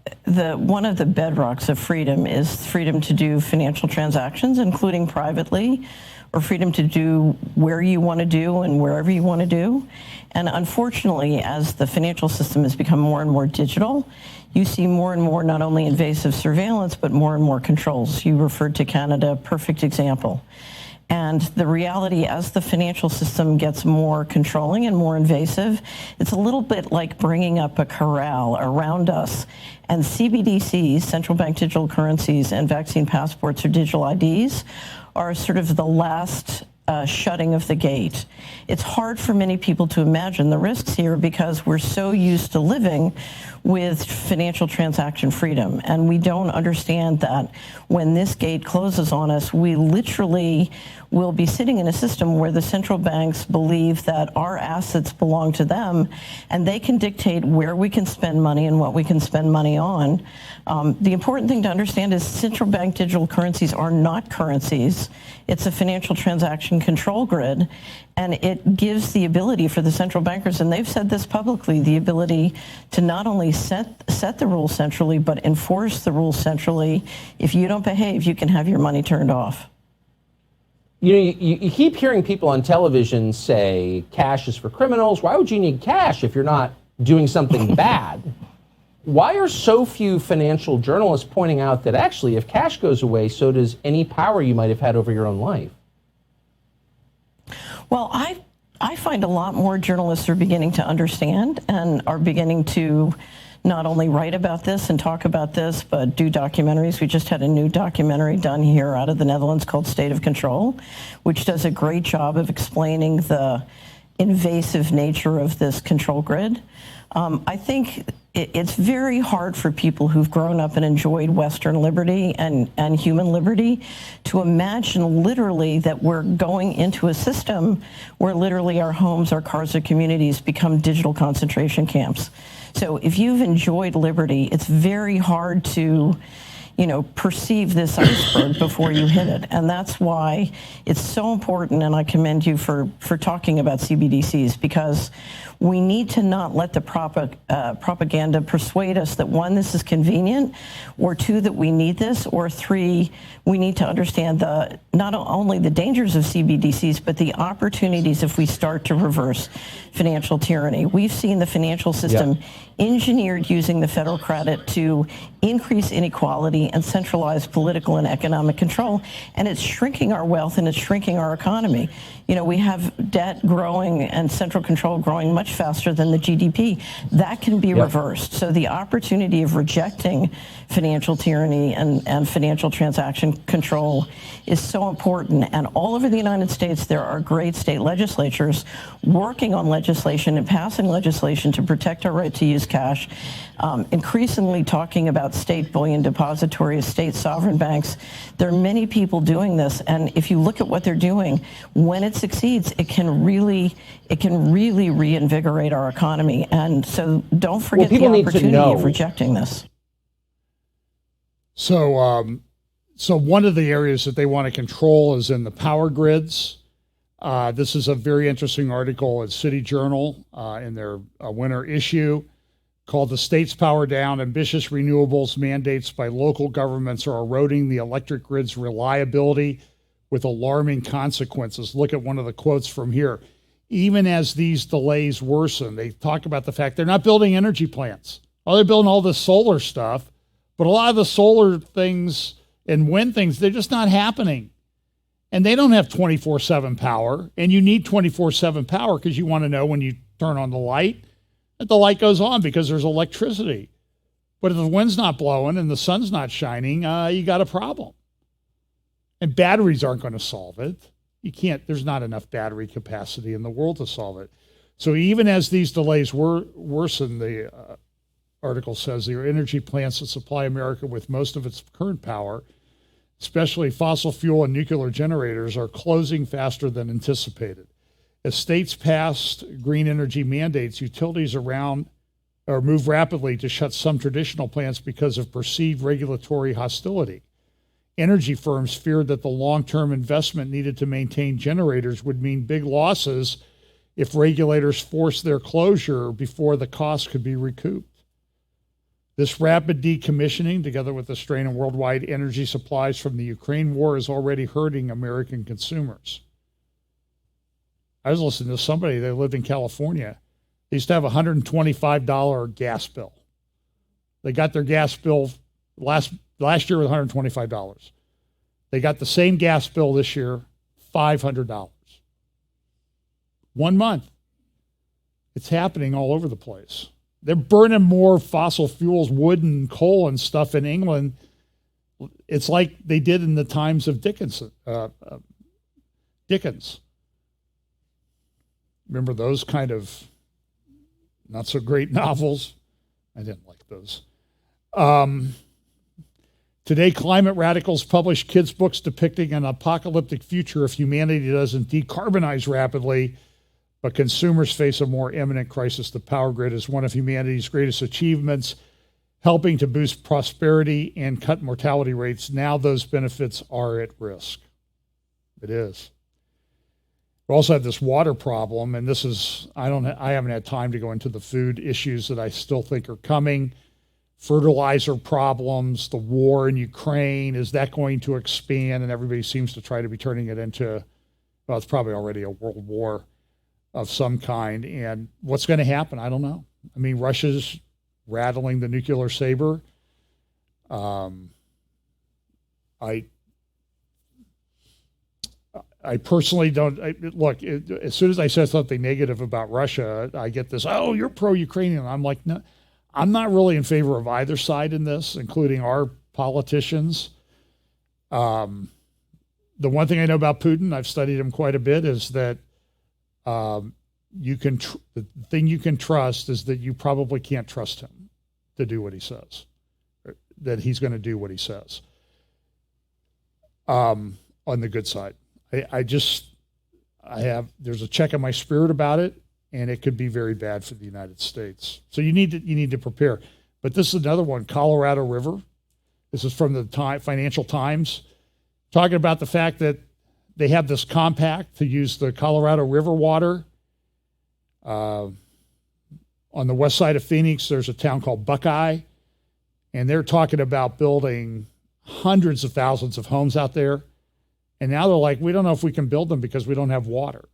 one of the bedrocks of freedom is freedom to do financial transactions, including privately, or freedom to do where you want to do and wherever you want to do. And unfortunately, as the financial system has become more and more digital, you see more and more not only invasive surveillance, but more and more controls. You referred to Canada, perfect example. And the reality, as the financial system gets more controlling and more invasive, it's a little bit like bringing up a corral around us. And CBDCs, central bank digital currencies, and vaccine passports or digital IDs are sort of the last shutting of the gate. It's hard for many people to imagine the risks here because we're so used to living with financial transaction freedom. And we don't understand that when this gate closes on us, we literally will be sitting in a system where the central banks believe that our assets belong to them, and they can dictate where we can spend money and what we can spend money on. The important thing to understand is central bank digital currencies are not currencies. It's a financial transaction control grid, and it gives the ability for the central bankers, and they've said this publicly, the ability to not only set the rules centrally, but enforce the rules centrally. If you don't behave, you can have your money turned off. You know, you keep hearing people on television say cash is for criminals. Why would you need cash if you're not doing something bad? Why are so few financial journalists pointing out that actually if cash goes away, so does any power you might have had over your own life? Well, I find a lot more journalists are beginning to understand and are beginning to not only write about this and talk about this, but do documentaries. We just had a new documentary done here out of the Netherlands called State of Control, which does a great job of explaining the invasive nature of this control grid. I think it's very hard for people who've grown up and enjoyed Western liberty and human liberty to imagine literally that we're going into a system where literally our homes, our cars, our communities become digital concentration camps. So if you've enjoyed liberty, it's very hard to perceive this iceberg before you hit it. And that's why it's so important, and I commend you for talking about CBDCs, because we need to not let the propaganda persuade us that, one, this is convenient, or two, that we need this, or three, we need to understand not only the dangers of CBDCs, but the opportunities if we start to reverse financial tyranny. We've seen the financial system engineered using the federal credit to increase inequality and centralize political and economic control, and it's shrinking our wealth and it's shrinking our economy. We have debt growing and central control growing much faster than the GDP. That can be reversed. So the opportunity of rejecting financial tyranny and financial transaction control is so important. And all over the United States, there are great state legislatures working on legislation and passing legislation to protect our right to use cash, increasingly talking about state bullion depositories, state sovereign banks. There are many people doing this, and if you look at what they're doing, when it succeeds, it can really reinvigorate our economy. And so don't forget the opportunity of rejecting this. So one of the areas that they want to control is in the power grids. This is a very interesting article at City Journal in their winter issue called "The State's Power Down. Ambitious renewables mandates by local governments are eroding the electric grid's reliability with alarming consequences." Look at one of the quotes from here. Even as these delays worsen, they talk about the fact they're not building energy plants. Oh, they're building all this solar stuff, but a lot of the solar things and wind things, they're just not happening. And they don't have 24/7 power, and you need 24/7 power because you want to know when you turn on the light that the light goes on because there's electricity. But if the wind's not blowing and the sun's not shining, you got a problem. And batteries aren't going to solve it. There's not enough battery capacity in the world to solve it. So even as these delays worsen, the article says, the energy plants that supply America with most of its current power, especially fossil fuel and nuclear generators, are closing faster than anticipated. As states passed green energy mandates, utilities move rapidly to shut some traditional plants because of perceived regulatory hostility. Energy firms feared that the long-term investment needed to maintain generators would mean big losses if regulators forced their closure before the cost could be recouped. This rapid decommissioning, together with the strain on worldwide energy supplies from the Ukraine war, is already hurting American consumers. I was listening to somebody that lived in California. They used to have a $125 gas bill. They got their gas bill last year was $125. They got the same gas bill this year, $500. 1 month. It's happening all over the place. They're burning more fossil fuels, wood and coal and stuff in England. It's like they did in the times of Dickens. Remember those kind of not so great novels? I didn't like those. Today, climate radicals publish kids' books depicting an apocalyptic future if humanity doesn't decarbonize rapidly, but consumers face a more imminent crisis. The power grid is one of humanity's greatest achievements, helping to boost prosperity and cut mortality rates. Now those benefits are at risk. It is. We also have this water problem, and this is, I haven't had time to go into the food issues that I still think are coming. Fertilizer problems, the war in Ukraine, is that going to expand? And everybody seems to try to be turning it into, well, it's probably already a world war of some kind. And what's going to happen? I don't know. I mean, Russia's rattling the nuclear saber. I personally don't, look, as soon as I say something negative about Russia, I get this, oh, you're pro-Ukrainian. I'm like, no, I'm not really in favor of either side in this, including our politicians. The one thing I know about Putin, I've studied him quite a bit, is that the thing you can trust is that you probably can't trust him to do what he says, that he's going to do what he says. On the good side, there's a check in my spirit about it, and it could be very bad for the United States. So you need to prepare. But this is another one, Colorado River. This is from the Financial Times, talking about the fact that they have this compact to use the Colorado River water. On the west side of Phoenix, there's a town called Buckeye, and they're talking about building hundreds of thousands of homes out there. And now they're like, we don't know if we can build them because we don't have water.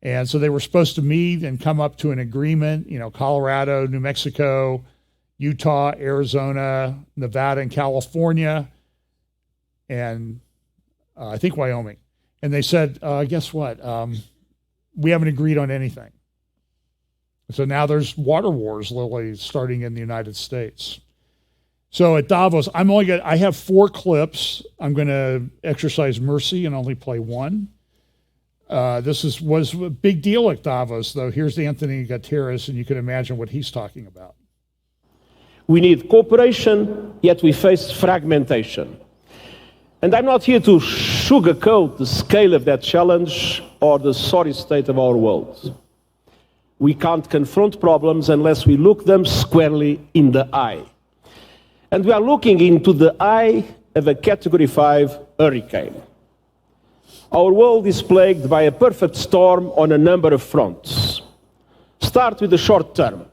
And so they were supposed to meet and come up to an agreement, Colorado, New Mexico, Utah, Arizona, Nevada, and California, and I think Wyoming. And they said, guess what? We haven't agreed on anything. So now there's water wars literally starting in the United States. So at Davos, I have 4 clips. I'm going to exercise mercy and only play one. This was a big deal at Davos, though. Here's Anthony Guterres, and you can imagine what he's talking about. We need cooperation, yet we face fragmentation. And I'm not here to sugarcoat the scale of that challenge or the sorry state of our world. We can't confront problems unless we look them squarely in the eye. And we are looking into the eye of a Category 5 hurricane. Our world is plagued by a perfect storm on a number of fronts. Start with the short term,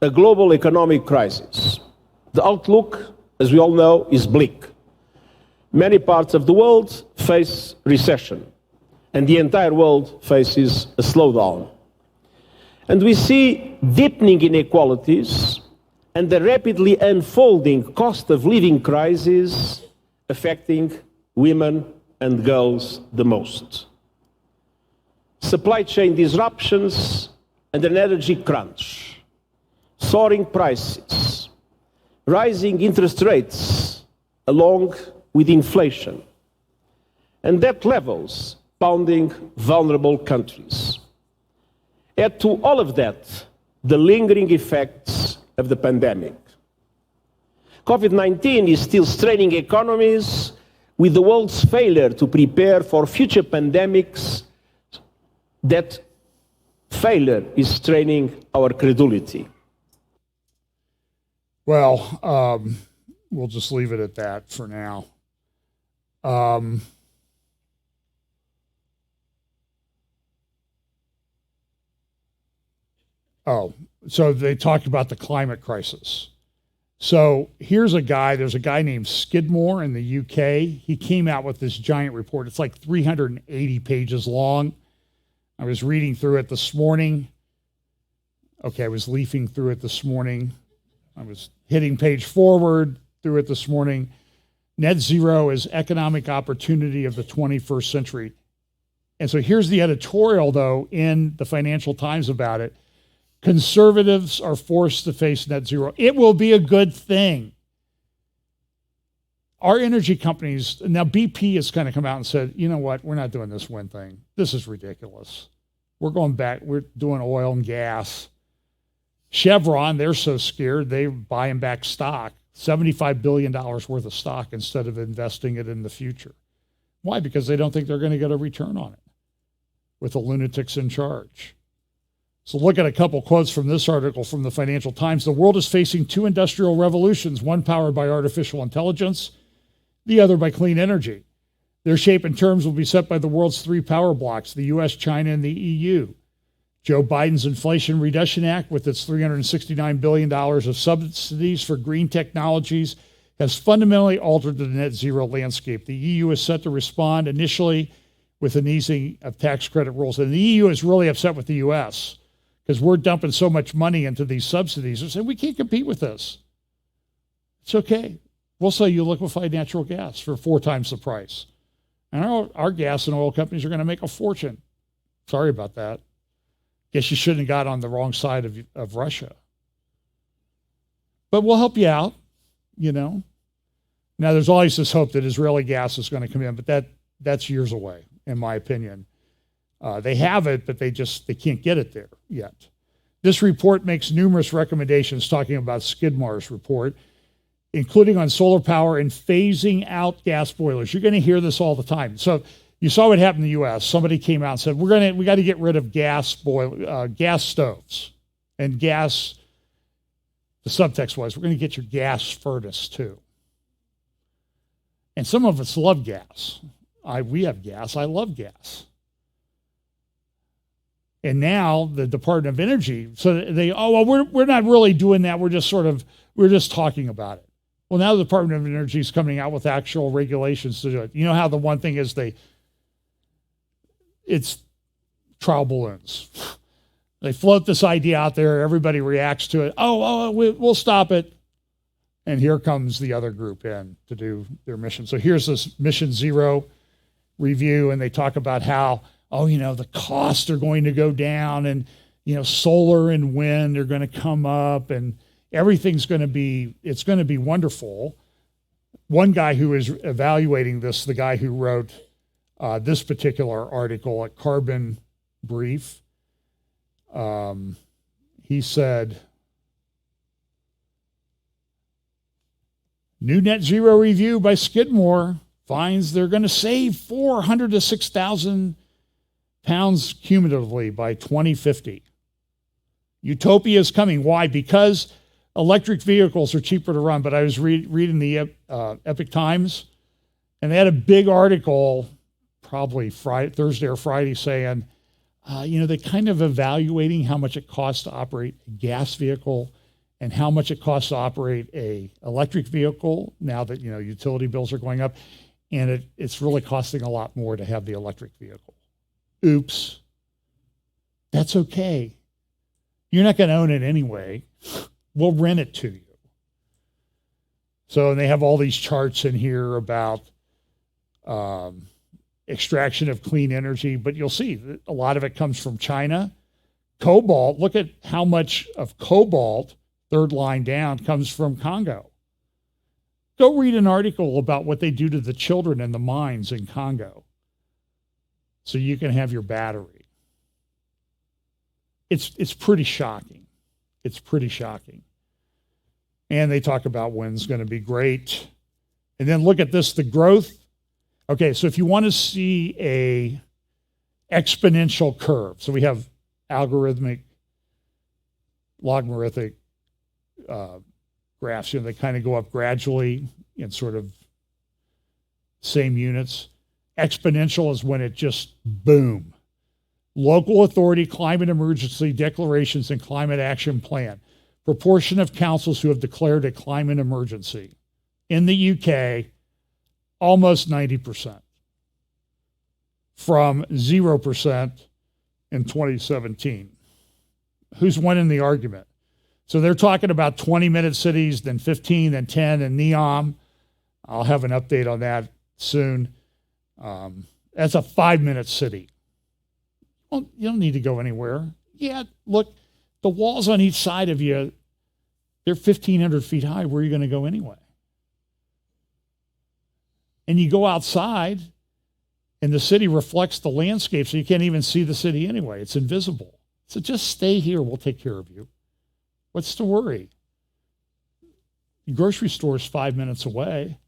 a global economic crisis. The outlook, as we all know, is bleak. Many parts of the world face recession, and the entire world faces a slowdown. And we see deepening inequalities and the rapidly unfolding cost of living crisis affecting women and girls the most. Supply chain disruptions and an energy crunch, soaring prices, rising interest rates along with inflation, and debt levels pounding vulnerable countries. Add to all of that the lingering effects of the pandemic. COVID-19 is still straining economies with the world's failure to prepare for future pandemics. That failure is straining our credulity. Well, we'll just leave it at that for now. So they talked about the climate crisis. So there's a guy named Skidmore in the UK. He came out with this giant report. It's like 380 pages long. I was reading through it this morning. I was leafing through it this morning. I was hitting page forward through it this morning. Net zero is economic opportunity of the 21st century. And so here's the editorial, though, in the Financial Times about it. Conservatives are forced to face net zero. It will be a good thing. Our energy companies, now BP has kind of come out and said, you know what, we're not doing this wind thing. This is ridiculous. We're going back, we're doing oil and gas. Chevron, they're so scared, they're buying back stock, $75 billion worth of stock instead of investing it in the future. Why? Because they don't think they're going to get a return on it with the lunatics in charge. So look at a couple quotes from this article from the Financial Times. The world is facing 2 industrial revolutions, one powered by artificial intelligence, the other by clean energy. Their shape and terms will be set by the world's 3 power blocks, the US, China, and the EU. Joe Biden's Inflation Reduction Act, with its $369 billion of subsidies for green technologies, has fundamentally altered the net zero landscape. The EU is set to respond initially with an easing of tax credit rules. And the EU is really upset with the US because we're dumping so much money into these subsidies. They're saying, we can't compete with this. It's okay. We'll sell you liquefied natural gas for 4 times the price. And our gas and oil companies are going to make a fortune. Sorry about that. Guess you shouldn't have got on the wrong side of Russia. but we'll help you out, you know. Now, there's always this hope that Israeli gas is going to come in, but that's years away, in my opinion. They have it, but they can't get it there yet. This report makes numerous recommendations talking about Skidmar's report, including on solar power and phasing out gas boilers. You're going to hear this all the time. So you saw what happened in the U.S. Somebody came out and said, we got to get rid of gas stoves and gas. The subtext was, we're going to get your gas furnace too. And some of us love gas. We have gas. I love gas. And now the Department of Energy, so we're not really doing that. We're just talking about it. Well, now the Department of Energy is coming out with actual regulations to do it. You know how the one thing is it's trial balloons. They float this idea out there. Everybody reacts to it. We'll stop it. And here comes the other group in to do their mission. So here's this Mission Zero review, and they talk about how, the costs are going to go down, and, solar and wind are going to come up, and everything's going to be wonderful. One guy who is evaluating this, the guy who wrote this particular article at Carbon Brief, he said, new net zero review by Skidmore finds they're going to save 400 to 6,000 pounds cumulatively by 2050. Utopia is coming. Why? Because electric vehicles are cheaper to run. But I was reading the Epic Times, and they had a big article, probably Thursday or Friday, saying, they're kind of evaluating how much it costs to operate a gas vehicle and how much it costs to operate a electric vehicle now that, utility bills are going up. And it's really costing a lot more to have the electric vehicle. Oops. That's okay. You're not going to own it anyway. We'll rent it to you. So they have all these charts in here about extraction of clean energy, but you'll see that a lot of it comes from China. Cobalt, look at how much of cobalt, third line down, comes from Congo. Go read an article about what they do to the children in the mines in Congo so you can have your battery. It's pretty shocking. It's pretty shocking. And they talk about wind's going to be great. And then look at this, the growth. Okay, so if you want to see a exponential curve, so we have logarithmic graphs, they kind of go up gradually in sort of same units. Exponential is when it just boom. Local authority, climate emergency declarations, and climate action plan. Proportion of councils who have declared a climate emergency. In the UK, almost 90%. From 0% in 2017. Who's winning the argument? So they're talking about 20-minute cities, then 15, then 10, and NEOM. I'll have an update on that soon. That's a 5-minute city. Well, you don't need to go anywhere. Yeah, look, the walls on each side of you, they're 1,500 feet high. Where are you going to go anyway? And you go outside, and the city reflects the landscape, so you can't even see the city anyway. It's invisible. So just stay here. We'll take care of you. What's to worry? The grocery store is 5 minutes away.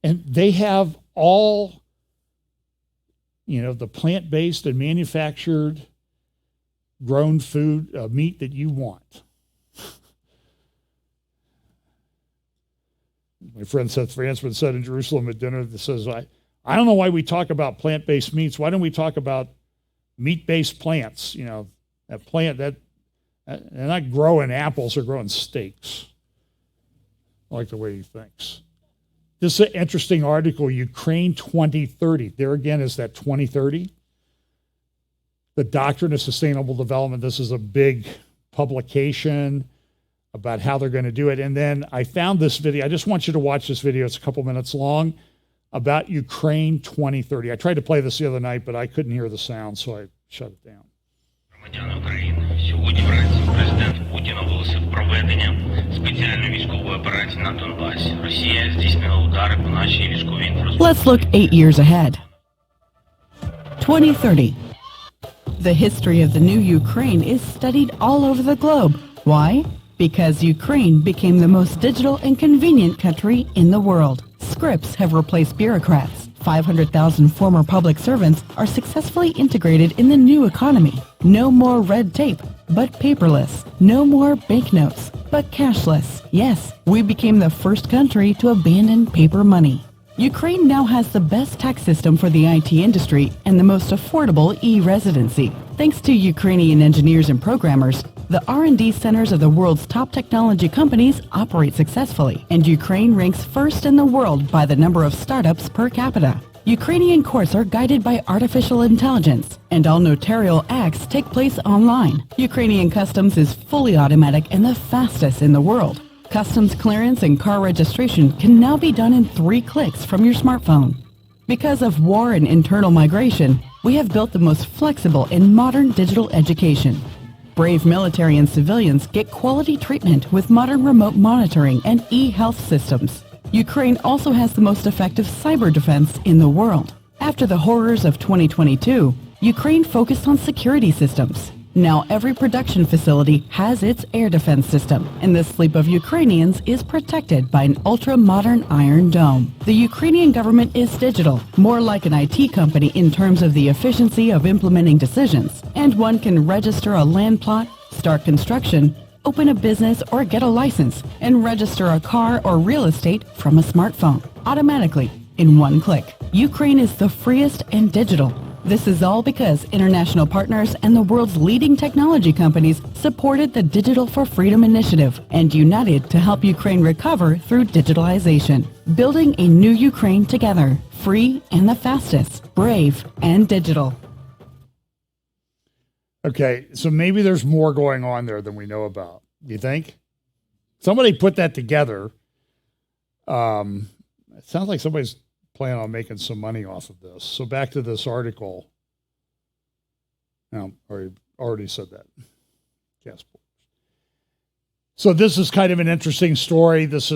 And they have all, the plant-based and manufactured grown food, meat that you want. My friend Seth Fransman said in Jerusalem at dinner that says, I don't know why we talk about plant-based meats. Why don't we talk about meat-based plants? That plant that they're not growing apples, they're growing steaks. I like the way he thinks. This is an interesting article, Ukraine 2030. There again is that 2030. The Doctrine of Sustainable Development. This is a big publication about how they're going to do it. And then I found this video. I just want you to watch this video. It's a couple minutes long about Ukraine 2030. I tried to play this the other night, but I couldn't hear the sound, so I shut it down. Громадяни України, сьогодні вранці президент Путін оголосив проведення спеціальної Let's look 8 years ahead. 2030. The history of the new Ukraine is studied all over the globe. Why? Because Ukraine became the most digital and convenient country in the world. Scripts have replaced bureaucrats. 500,000 former public servants are successfully integrated in the new economy. No more red tape, but paperless. No more banknotes, but cashless. Yes, we became the first country to abandon paper money. Ukraine now has the best tax system for the IT industry and the most affordable e-residency. Thanks to Ukrainian engineers and programmers, the R&D centers of the world's top technology companies operate successfully, and Ukraine ranks first in the world by the number of startups per capita. Ukrainian courts are guided by artificial intelligence, and all notarial acts take place online. Ukrainian customs is fully automatic and the fastest in the world. Customs clearance and car registration can now be done in 3 clicks from your smartphone. Because of war and internal migration, we have built the most flexible and modern digital education. Brave military and civilians get quality treatment with modern remote monitoring and e-health systems. Ukraine also has the most effective cyber defense in the world. After the horrors of 2022, Ukraine focused on security systems. Now every production facility has its air defense system, and the sleep of Ukrainians is protected by an ultra-modern Iron Dome. The Ukrainian government is digital, more like an IT company in terms of the efficiency of implementing decisions, and one can register a land plot, start construction, open a business or get a license, and register a car or real estate from a smartphone, automatically, in 1 click. Ukraine is the freest and digital. This is all because international partners and the world's leading technology companies supported the Digital for Freedom initiative and united to help Ukraine recover through digitalization. Building a new Ukraine together, free and the fastest, brave and digital. Okay, so maybe there's more going on there than we know about. You think? Somebody put that together. It sounds like somebody's planning on making some money off of this. So back to this article. Now, I already said that. Yes. So this is kind of an interesting story. This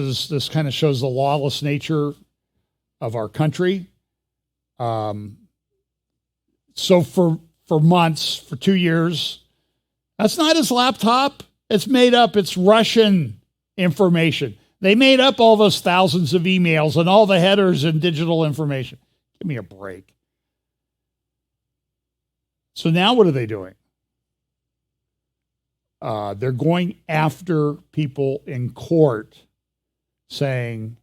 kind of shows the lawless nature of our country. So for months, for 2 years, that's not his laptop. It's made up. It's Russian information. They made up all those thousands of emails and all the headers and digital information. Give me a break. So now what are they doing? They're going after people in court saying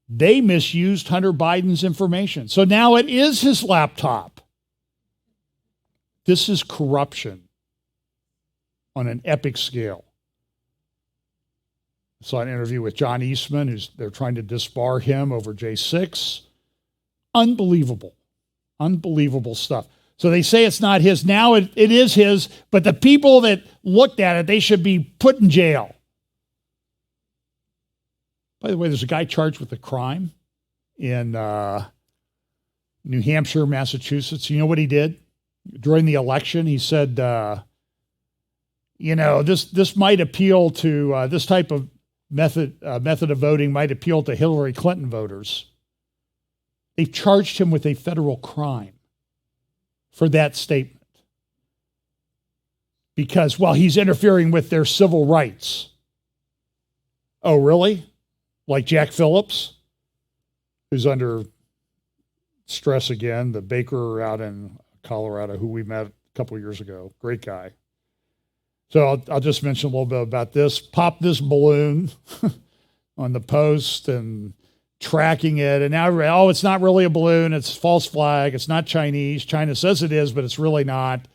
they misused Hunter Biden's information. So now it is his laptop. This is corruption on an epic scale. I saw an interview with John Eastman, they're trying to disbar him over J6. Unbelievable. Unbelievable stuff. So they say it's not his. Now it is his, but the people that looked at it, they should be put in jail. By the way, there's a guy charged with a crime in New Hampshire, Massachusetts. You know what he did? During the election, he said, this might appeal to this type of method of voting might appeal to Hillary Clinton voters. They've charged him with a federal crime for that statement because, he's interfering with their civil rights. Oh, really? Like Jack Phillips, who's under stress again, the baker out in Colorado, who we met a couple of years ago. Great guy. So I'll just mention a little bit about this. Pop this balloon on the Post and tracking it. And now, it's not really a balloon. It's a false flag. It's not Chinese. China says it is, but it's really not.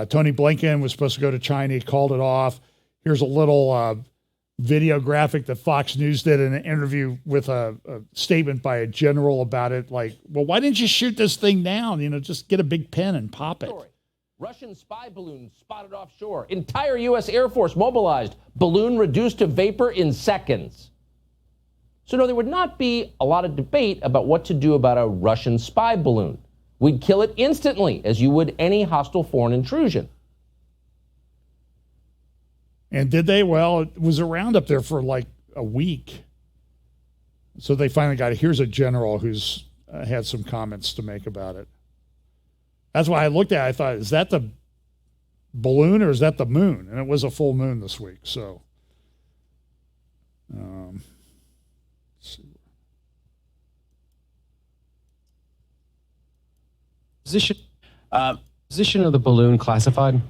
Tony Blinken was supposed to go to China. He called it off. Here's a little video graphic that Fox News did in an interview with a statement by a general about it. Like, well, why didn't you shoot this thing down? Just get a big pen and pop it. Russian spy balloon spotted offshore. Entire U.S. Air Force mobilized. Balloon reduced to vapor in seconds. So no, there would not be a lot of debate about what to do about a Russian spy balloon. We'd kill it instantly, as you would any hostile foreign intrusion. And did they? Well, it was around up there for like a week. So they finally got it. Here's a general who's had some comments to make about it. That's why I looked at it. I thought, is that the balloon or is that the moon? And it was a full moon this week. So, let's see. Position of the balloon classified?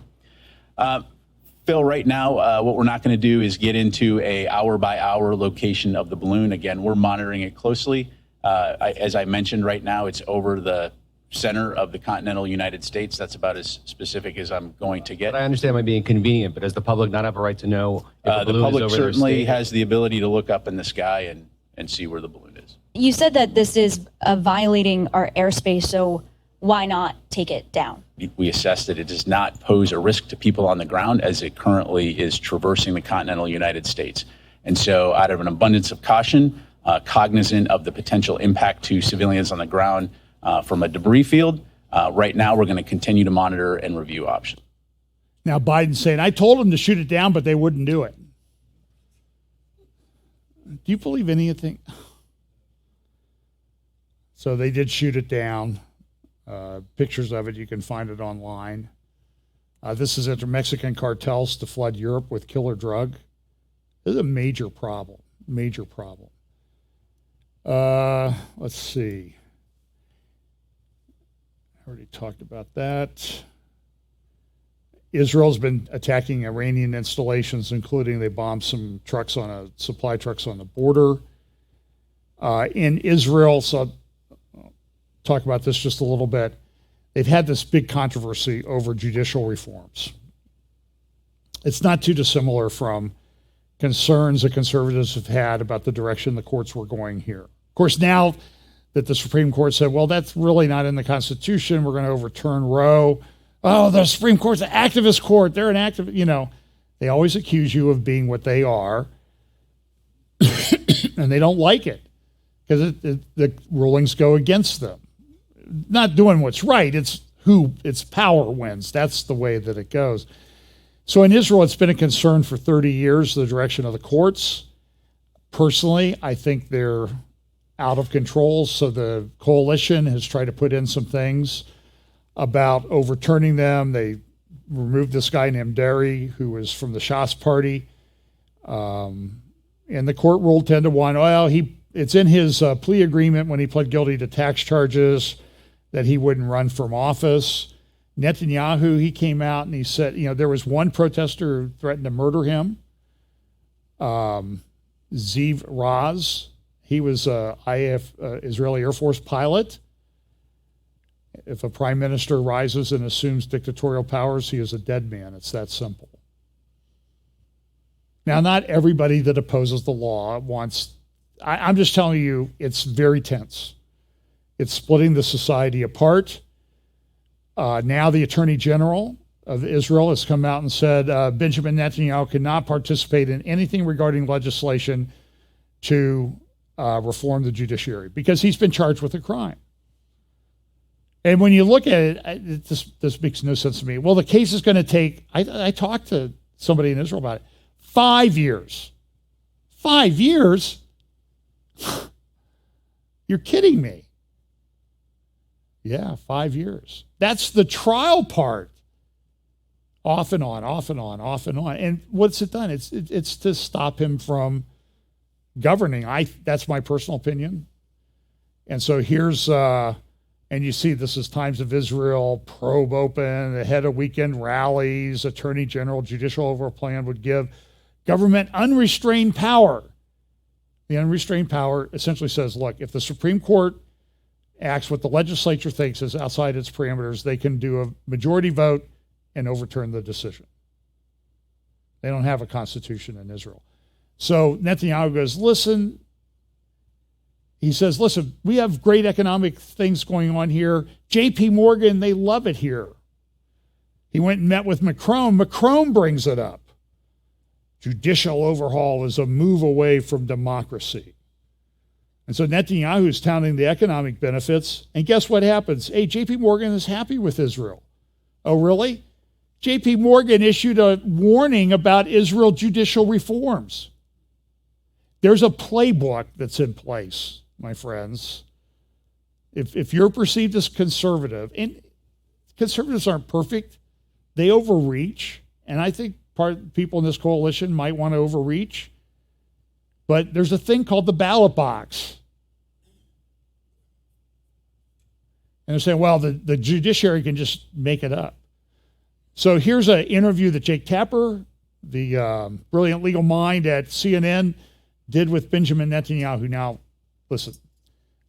Phil, right now, what we're not going to do is get into a hour-by-hour location of the balloon. Again, we're monitoring it closely. As I mentioned, right now, it's over the center of the continental United States. That's about as specific as I'm going to get. But I understand it might be inconvenient, but does the public not have a right to know if the public certainly has the ability to look up in the sky and see where the balloon is. You said that this is violating our airspace, so why not take it down? We assessed that it does not pose a risk to people on the ground as it currently is traversing the continental United States. And so out of an abundance of caution, cognizant of the potential impact to civilians on the ground from a debris field, right now we're going to continue to monitor and review options. Now Biden's saying, I told them to shoot it down, but they wouldn't do it. Do you believe anything? So they did shoot it down. Pictures of it, you can find it online. This is after Mexican cartels to flood Europe with killer drug. This is a major problem, major problem. Let's see. I already talked about that. Israel's been attacking Iranian installations, including they bombed some supply trucks on the border. In Israel, so I'll talk about this just a little bit. They've had this big controversy over judicial reforms. It's not too dissimilar from concerns that conservatives have had about the direction the courts were going here. Of course, now that the Supreme Court said, well, that's really not in the Constitution, we're going to overturn Roe. Oh, the Supreme Court's an activist court. They're an activist, they always accuse you of being what they are, and they don't like it because the rulings go against them. Not doing what's right, it's power wins. That's the way that it goes. So in Israel, it's been a concern for 30 years, the direction of the courts. Personally, I think they're out of control, so the coalition has tried to put in some things about overturning them. They removed this guy named Derry, who was from the Shas party, and the court ruled 10-1. Well, it's in his plea agreement when he pled guilty to tax charges that he wouldn't run from office. Netanyahu, he came out and he said, there was one protester who threatened to murder him. Ziv Raz, he was a Israeli Air Force pilot. If a prime minister rises and assumes dictatorial powers, he is a dead man. It's that simple. Now, not everybody that opposes the law wants, I'm just telling you, it's very tense. It's splitting the society apart. Now the Attorney General of Israel has come out and said Benjamin Netanyahu cannot participate in anything regarding legislation to reform the judiciary because he's been charged with a crime. And when you look at it, this makes no sense to me. Well, the case is going to take, I talked to somebody in Israel about it, 5 years. 5 years? You're kidding me. Yeah, 5 years. That's the trial part. Off and on, off and on, off and on. And what's it done? It's to stop him from governing. That's my personal opinion. And so here's, and you see this is Times of Israel, probe open, ahead of weekend rallies, Attorney General, judicial overhaul plan would give government unrestrained power. The unrestrained power essentially says, look, if the Supreme Court acts what the legislature thinks is outside its parameters, they can do a majority vote and overturn the decision. They don't have a constitution in Israel. So Netanyahu goes, listen, he says, listen, we have great economic things going on here. JP Morgan, they love it here. He went and met with Macron. Macron brings it up. Judicial overhaul is a move away from democracy. And so Netanyahu is touting the economic benefits. And guess what happens? Hey, JP Morgan is happy with Israel. Oh, really? JP Morgan issued a warning about Israel judicial reforms. There's a playbook that's in place, my friends. If you're perceived as conservative, and conservatives aren't perfect, they overreach, and I think people in this coalition might want to overreach, but there's a thing called the ballot box. And they're saying, well, the judiciary can just make it up. So here's an interview that Jake Tapper, the brilliant legal mind at CNN, did with Benjamin Netanyahu. Now, listen,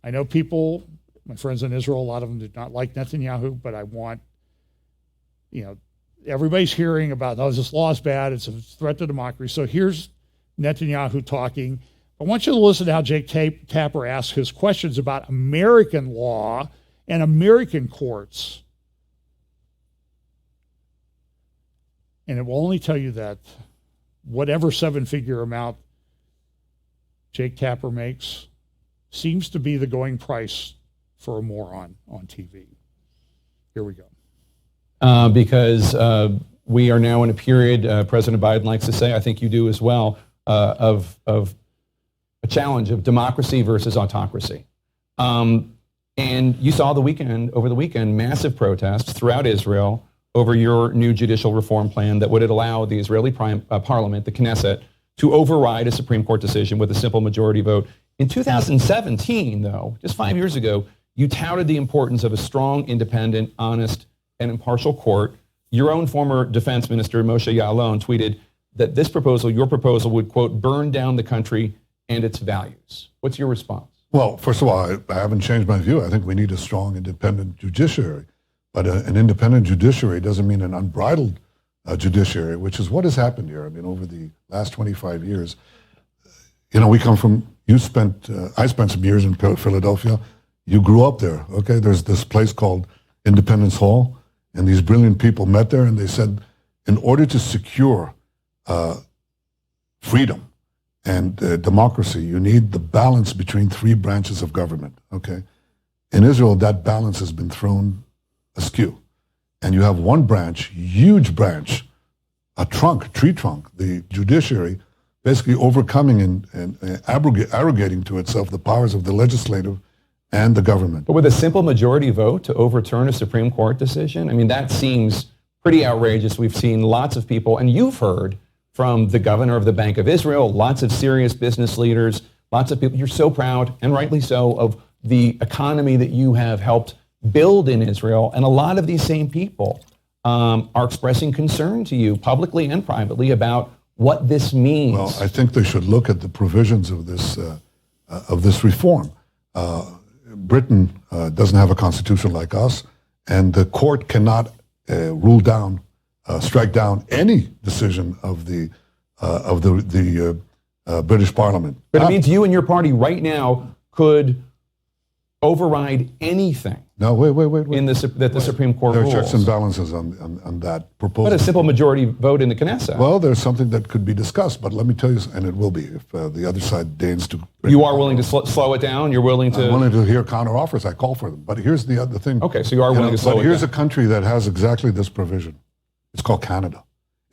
I know people, my friends in Israel, a lot of them did not like Netanyahu, but I want, everybody's hearing about, this law is bad, it's a threat to democracy. So here's Netanyahu talking. I want you to listen to how Jake Tapper asks his questions about American law and American courts. And it will only tell you that whatever seven-figure amount Jake Tapper makes seems to be the going price for a moron on TV. Here we go. Because we are now in a period, President Biden likes to say, I think you do as well, of a challenge of democracy versus autocracy. And you saw over the weekend, massive protests throughout Israel over your new judicial reform plan that would allow the Israeli parliament, the Knesset, to override a Supreme Court decision with a simple majority vote. In 2017, though, just 5 years ago, you touted the importance of a strong, independent, honest, and impartial court. Your own former defense minister, Moshe Ya'alon, tweeted that this proposal, your proposal, would, quote, burn down the country and its values. What's your response? Well, first of all, I haven't changed my view. I think we need a strong, independent judiciary. But an independent judiciary doesn't mean an unbridled judiciary, which is what has happened here. I mean, over the last 25 years, we come from, I spent some years in Philadelphia. You grew up there, okay? There's this place called Independence Hall, and these brilliant people met there, and they said, in order to secure freedom and democracy, you need the balance between three branches of government, okay? In Israel, that balance has been thrown askew. And you have one branch, huge branch, a tree trunk, the judiciary, basically overcoming and arrogating to itself the powers of the legislative and the government. But with a simple majority vote to overturn a Supreme Court decision, I mean, that seems pretty outrageous. We've seen lots of people, and you've heard from the governor of the Bank of Israel, lots of serious business leaders, lots of people. You're so proud, and rightly so, of the economy that you have helped build in Israel. And a lot of these same people are expressing concern to you publicly and privately about what this means. Well, I think they should look at the provisions of this reform. Britain doesn't have a constitution like us, and the court cannot strike down any decision of the British Parliament. But it means you and your party right now could override anything. No, wait. That the Supreme Court rules. There are checks and balances on that proposal. But a simple majority vote in the Knesset. Well, there's something that could be discussed, but let me tell you, and it will be, if the other side deigns to... You are willing to slow it down? You're willing to... I'm willing to hear counter offers. I call for them. But here's the other thing. Okay, so you are willing to slow it down. But here's a country that has exactly this provision. It's called Canada.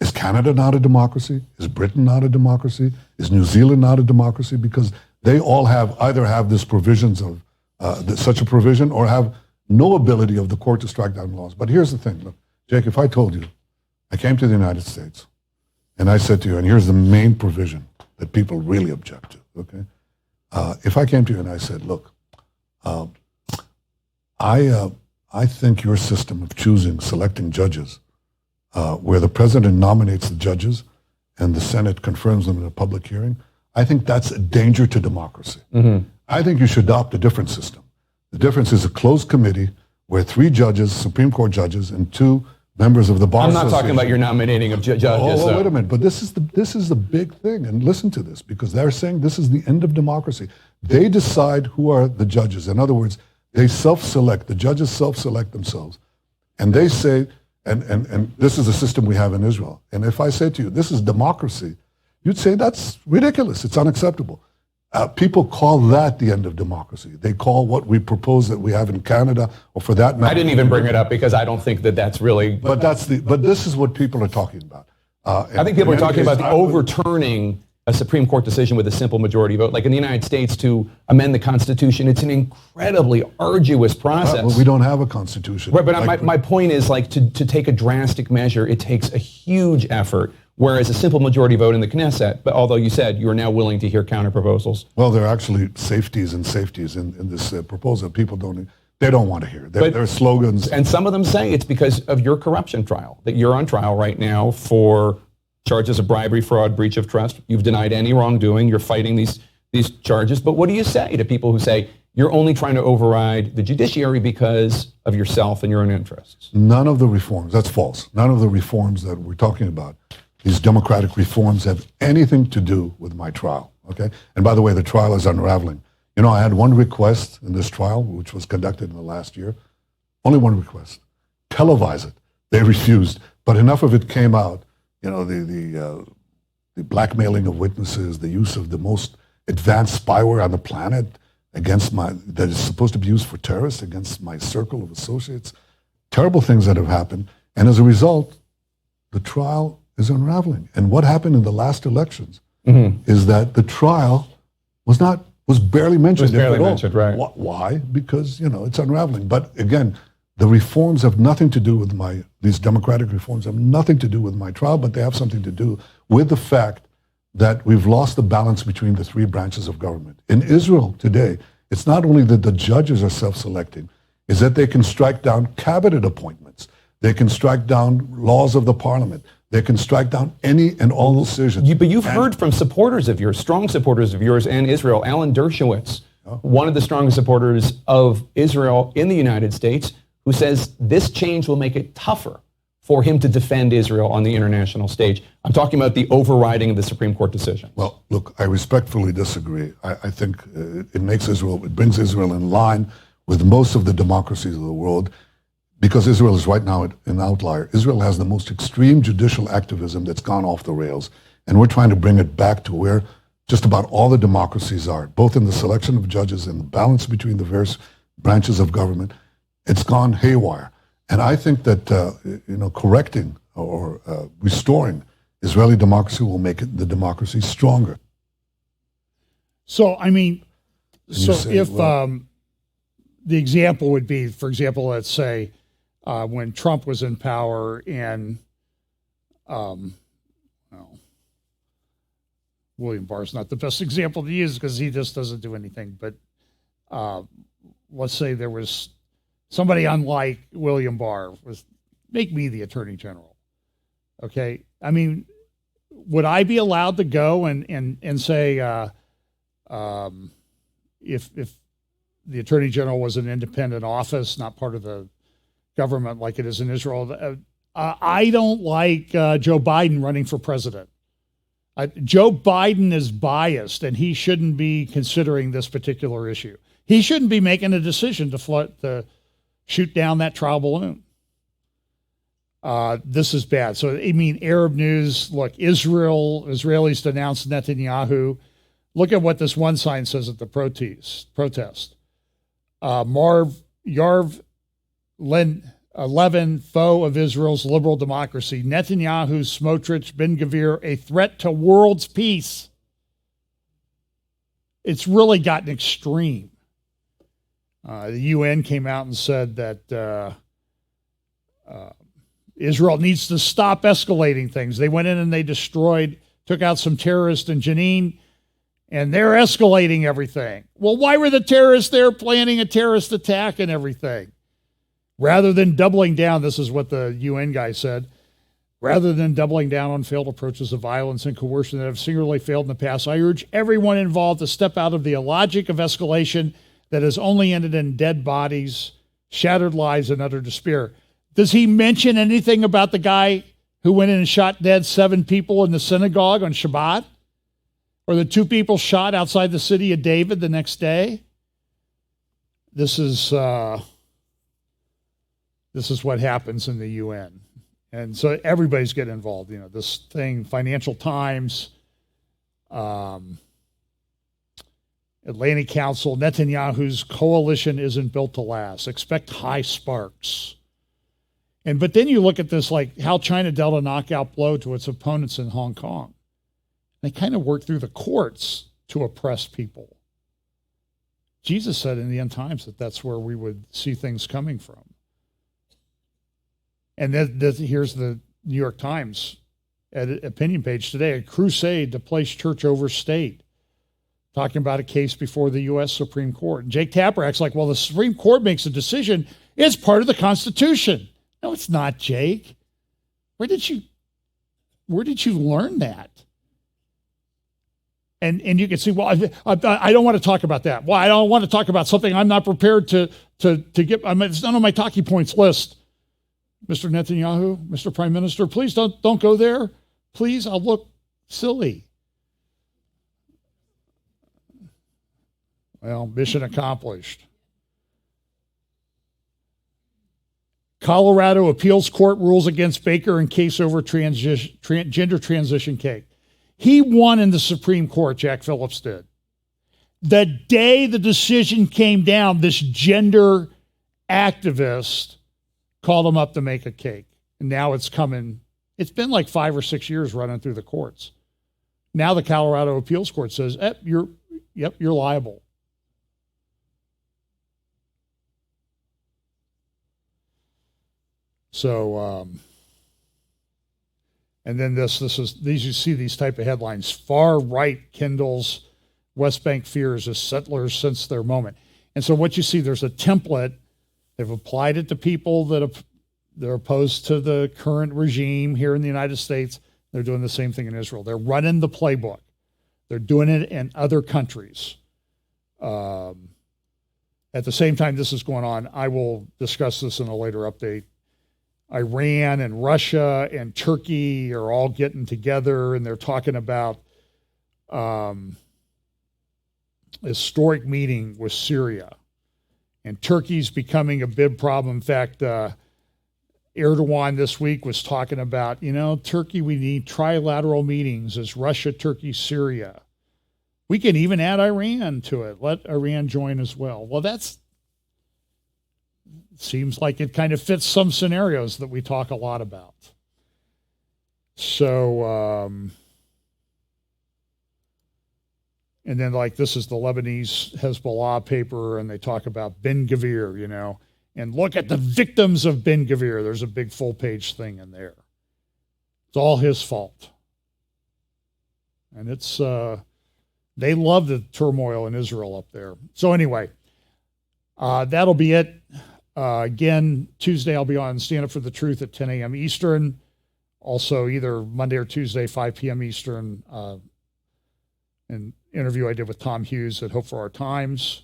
Is Canada not a democracy? Is Britain not a democracy? Is New Zealand not a democracy? Because they all either have this provisions of such a provision or have no ability of the court to strike down laws. But here's the thing. Look, Jake, if I told you, I came to the United States and I said to you, and here's the main provision that people really object to, okay? If I came to you and I said, look, I think your system of selecting judges, where the president nominates the judges and the Senate confirms them in a public hearing, I think that's a danger to democracy. Mm-hmm. I think you should adopt a different system. The difference is a closed committee where 3 judges, Supreme Court judges, and 2 members of the bar I'm not talking about your nominating of judges. Oh, wait a minute. But this is the big thing. And listen to this, because they're saying this is the end of democracy. They decide who are the judges. In other words, they self-select. The judges self-select themselves. And they say, and this is the system we have in Israel. And if I say to you, this is democracy, you'd say that's ridiculous. It's unacceptable. People call that the end of democracy. They call what we propose that we have in Canada, or for that matter. I didn't even bring it up because I don't think that that's really. But this is what people are talking about. I think people are talking about the overturning a Supreme Court decision with a simple majority vote. Like in the United States, to amend the Constitution, it's an incredibly arduous process. Well, we don't have a Constitution. Right, but my point is, like, to take a drastic measure, it takes a huge effort, whereas a simple majority vote in the Knesset, but although you said you are now willing to hear counter proposals. Well, there are actually safeties in this proposal. People they don't want to hear. There are slogans. And some of them say it's because of your corruption trial, that you're on trial right now for charges of bribery, fraud, breach of trust. You've denied any wrongdoing. You're fighting these charges. But what do you say to people who say you're only trying to override the judiciary because of yourself and your own interests? None of the reforms, that's false. None of the reforms that we're talking about, these democratic reforms, have anything to do with my trial. Okay? And by the way, the trial is unraveling. You know, I had one request in this trial, which was conducted in the last year. Only one request. Televise it. They refused. But enough of it came out. You know, the blackmailing of witnesses, the use of the most advanced spyware on the planet that is supposed to be used for terrorists against my circle of associates. Terrible things that have happened. And as a result, the trial is unraveling. And what happened in the last elections is that the trial was barely mentioned. It was barely mentioned, right. Why? Because, you know, it's unraveling. But again, the reforms have nothing to do with these democratic reforms have nothing to do with my trial, but they have something to do with the fact that we've lost the balance between the three branches of government. In Israel today, it's not only that the judges are self-selecting, is that they can strike down cabinet appointments. They can strike down laws of the parliament. They can strike down any and all decisions. But you've heard from supporters of yours, strong supporters of yours and Israel. Alan Dershowitz, one of the strongest supporters of Israel in the United States, who says this change will make it tougher for him to defend Israel on the international stage. I'm talking about the overriding of the Supreme Court decision. Well, look, I respectfully disagree. I think it brings Israel in line with most of the democracies of the world, because Israel is right now an outlier. Israel has the most extreme judicial activism that's gone off the rails, and we're trying to bring it back to where just about all the democracies are, both in the selection of judges and the balance between the various branches of government. It's gone haywire. And I think that correcting or restoring Israeli democracy will make the democracy stronger. So, I mean, if the example would be, for example, let's say when Trump was in power and William Barr's not the best example to use because he just doesn't do anything. But let's say there was somebody unlike William Barr make me the Attorney General. Okay, I mean, would I be allowed to go and say if the Attorney General was an independent office, not part of the government like it is in Israel? I don't like Joe Biden running for president. Joe Biden is biased, and he shouldn't be considering this particular issue. He shouldn't be making a decision to shoot down that trial balloon. This is bad. So, I mean, Arab news, look, Israelis denounced Netanyahu. Look at what this one sign says at the protest. Marv Yarv Levin, foe of Israel's liberal democracy. Netanyahu, Smotrich, Ben Gvir, a threat to world's peace. It's really gotten extreme. The UN came out and said that Israel needs to stop escalating things. They went in and they took out some terrorists in Jenin, and they're escalating everything. Well, why were the terrorists there planning a terrorist attack and everything? Rather than doubling down, this is what the UN guy said, rather than doubling down on failed approaches of violence and coercion that have singularly failed in the past, I urge everyone involved to step out of the illogic of escalation that has only ended in dead bodies, shattered lives, and utter despair. Does he mention anything about the guy who went in and shot dead 7 people in the synagogue on Shabbat? Or the 2 people shot outside the city of David the next day? This is what happens in the UN. And so everybody's getting involved. You know, this thing, Financial Times, Atlantic Council, Netanyahu's coalition isn't built to last. Expect high sparks. But then you look at this, like how China dealt a knockout blow to its opponents in Hong Kong. They kind of work through the courts to oppress people. Jesus said in the end times that that's where we would see things coming from. And here's the New York Times opinion page today, a crusade to place church over state, talking about a case before the U.S. Supreme Court. And Jake Tapper acts like, well, the Supreme Court makes a decision. It's part of the Constitution. No, it's not, Jake. Where did you learn that? And you can see, well, I don't want to talk about that. Well, I don't want to talk about something I'm not prepared to get. It's not on my talking points list. Mr. Netanyahu, Mr. Prime Minister, please don't go there. Please, I'll look silly. Well, mission accomplished. Colorado appeals court rules against Baker in case over gender transition cake. He won in the Supreme Court, Jack Phillips did. The day the decision came down, this gender activist called him up to make a cake. And now it's coming. It's been like 5 or 6 years running through the courts. Now the Colorado appeals court says, you're liable. So, and then these you see these type of headlines. Far right kindles West Bank fears as settlers sense their moment. And so what you see, there's a template. They've applied it to people they're opposed to the current regime here in the United States. They're doing the same thing in Israel. They're running the playbook. They're doing it in other countries. At the same time this is going on, I will discuss this in a later update. Iran and Russia and Turkey are all getting together, and they're talking about historic meeting with Syria. And Turkey's becoming a big problem. In fact, Erdogan this week was talking about, Turkey, we need trilateral meetings as Russia, Turkey, Syria. We can even add Iran to it. Let Iran join as well. Well, seems like it kind of fits some scenarios that we talk a lot about. So, and then like this is the Lebanese Hezbollah paper, and they talk about Ben Gvir, and look at the victims of Ben Gvir. There's a big full-page thing in there. It's all his fault. And it's, they love the turmoil in Israel up there. So anyway, that'll be it. Again, Tuesday I'll be on Stand Up for the Truth at 10 a.m. Eastern. Also, either Monday or Tuesday, 5 p.m. Eastern, an interview I did with Tom Hughes at Hope for Our Times.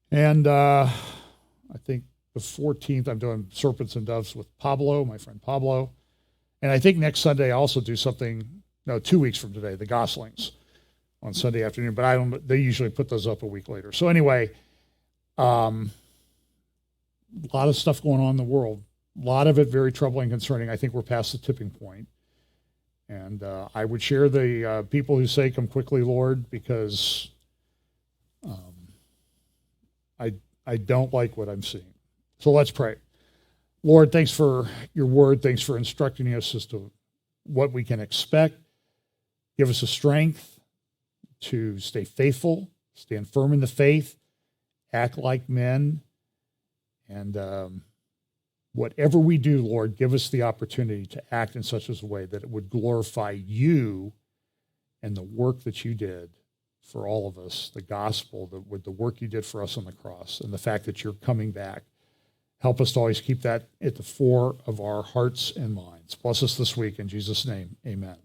And I think the 14th, I'm doing Serpents and Doves with Pablo, my friend Pablo. And I think next Sunday I also do something, 2 weeks from today, the Goslings on Sunday afternoon. But they usually put those up a week later. So anyway, a lot of stuff going on in the world. A lot of it very troubling, concerning. I think we're past the tipping point. And I would share the people who say, come quickly, Lord, because I don't like what I'm seeing. So let's pray. Lord, thanks for your word. Thanks for instructing us as to what we can expect. Give us the strength to stay faithful, stand firm in the faith, act like men. And whatever we do, Lord, give us the opportunity to act in such a way that it would glorify you and the work that you did for all of us, the gospel, with the work you did for us on the cross, and the fact that you're coming back. Help us to always keep that at the fore of our hearts and minds. Bless us this week in Jesus' name. Amen.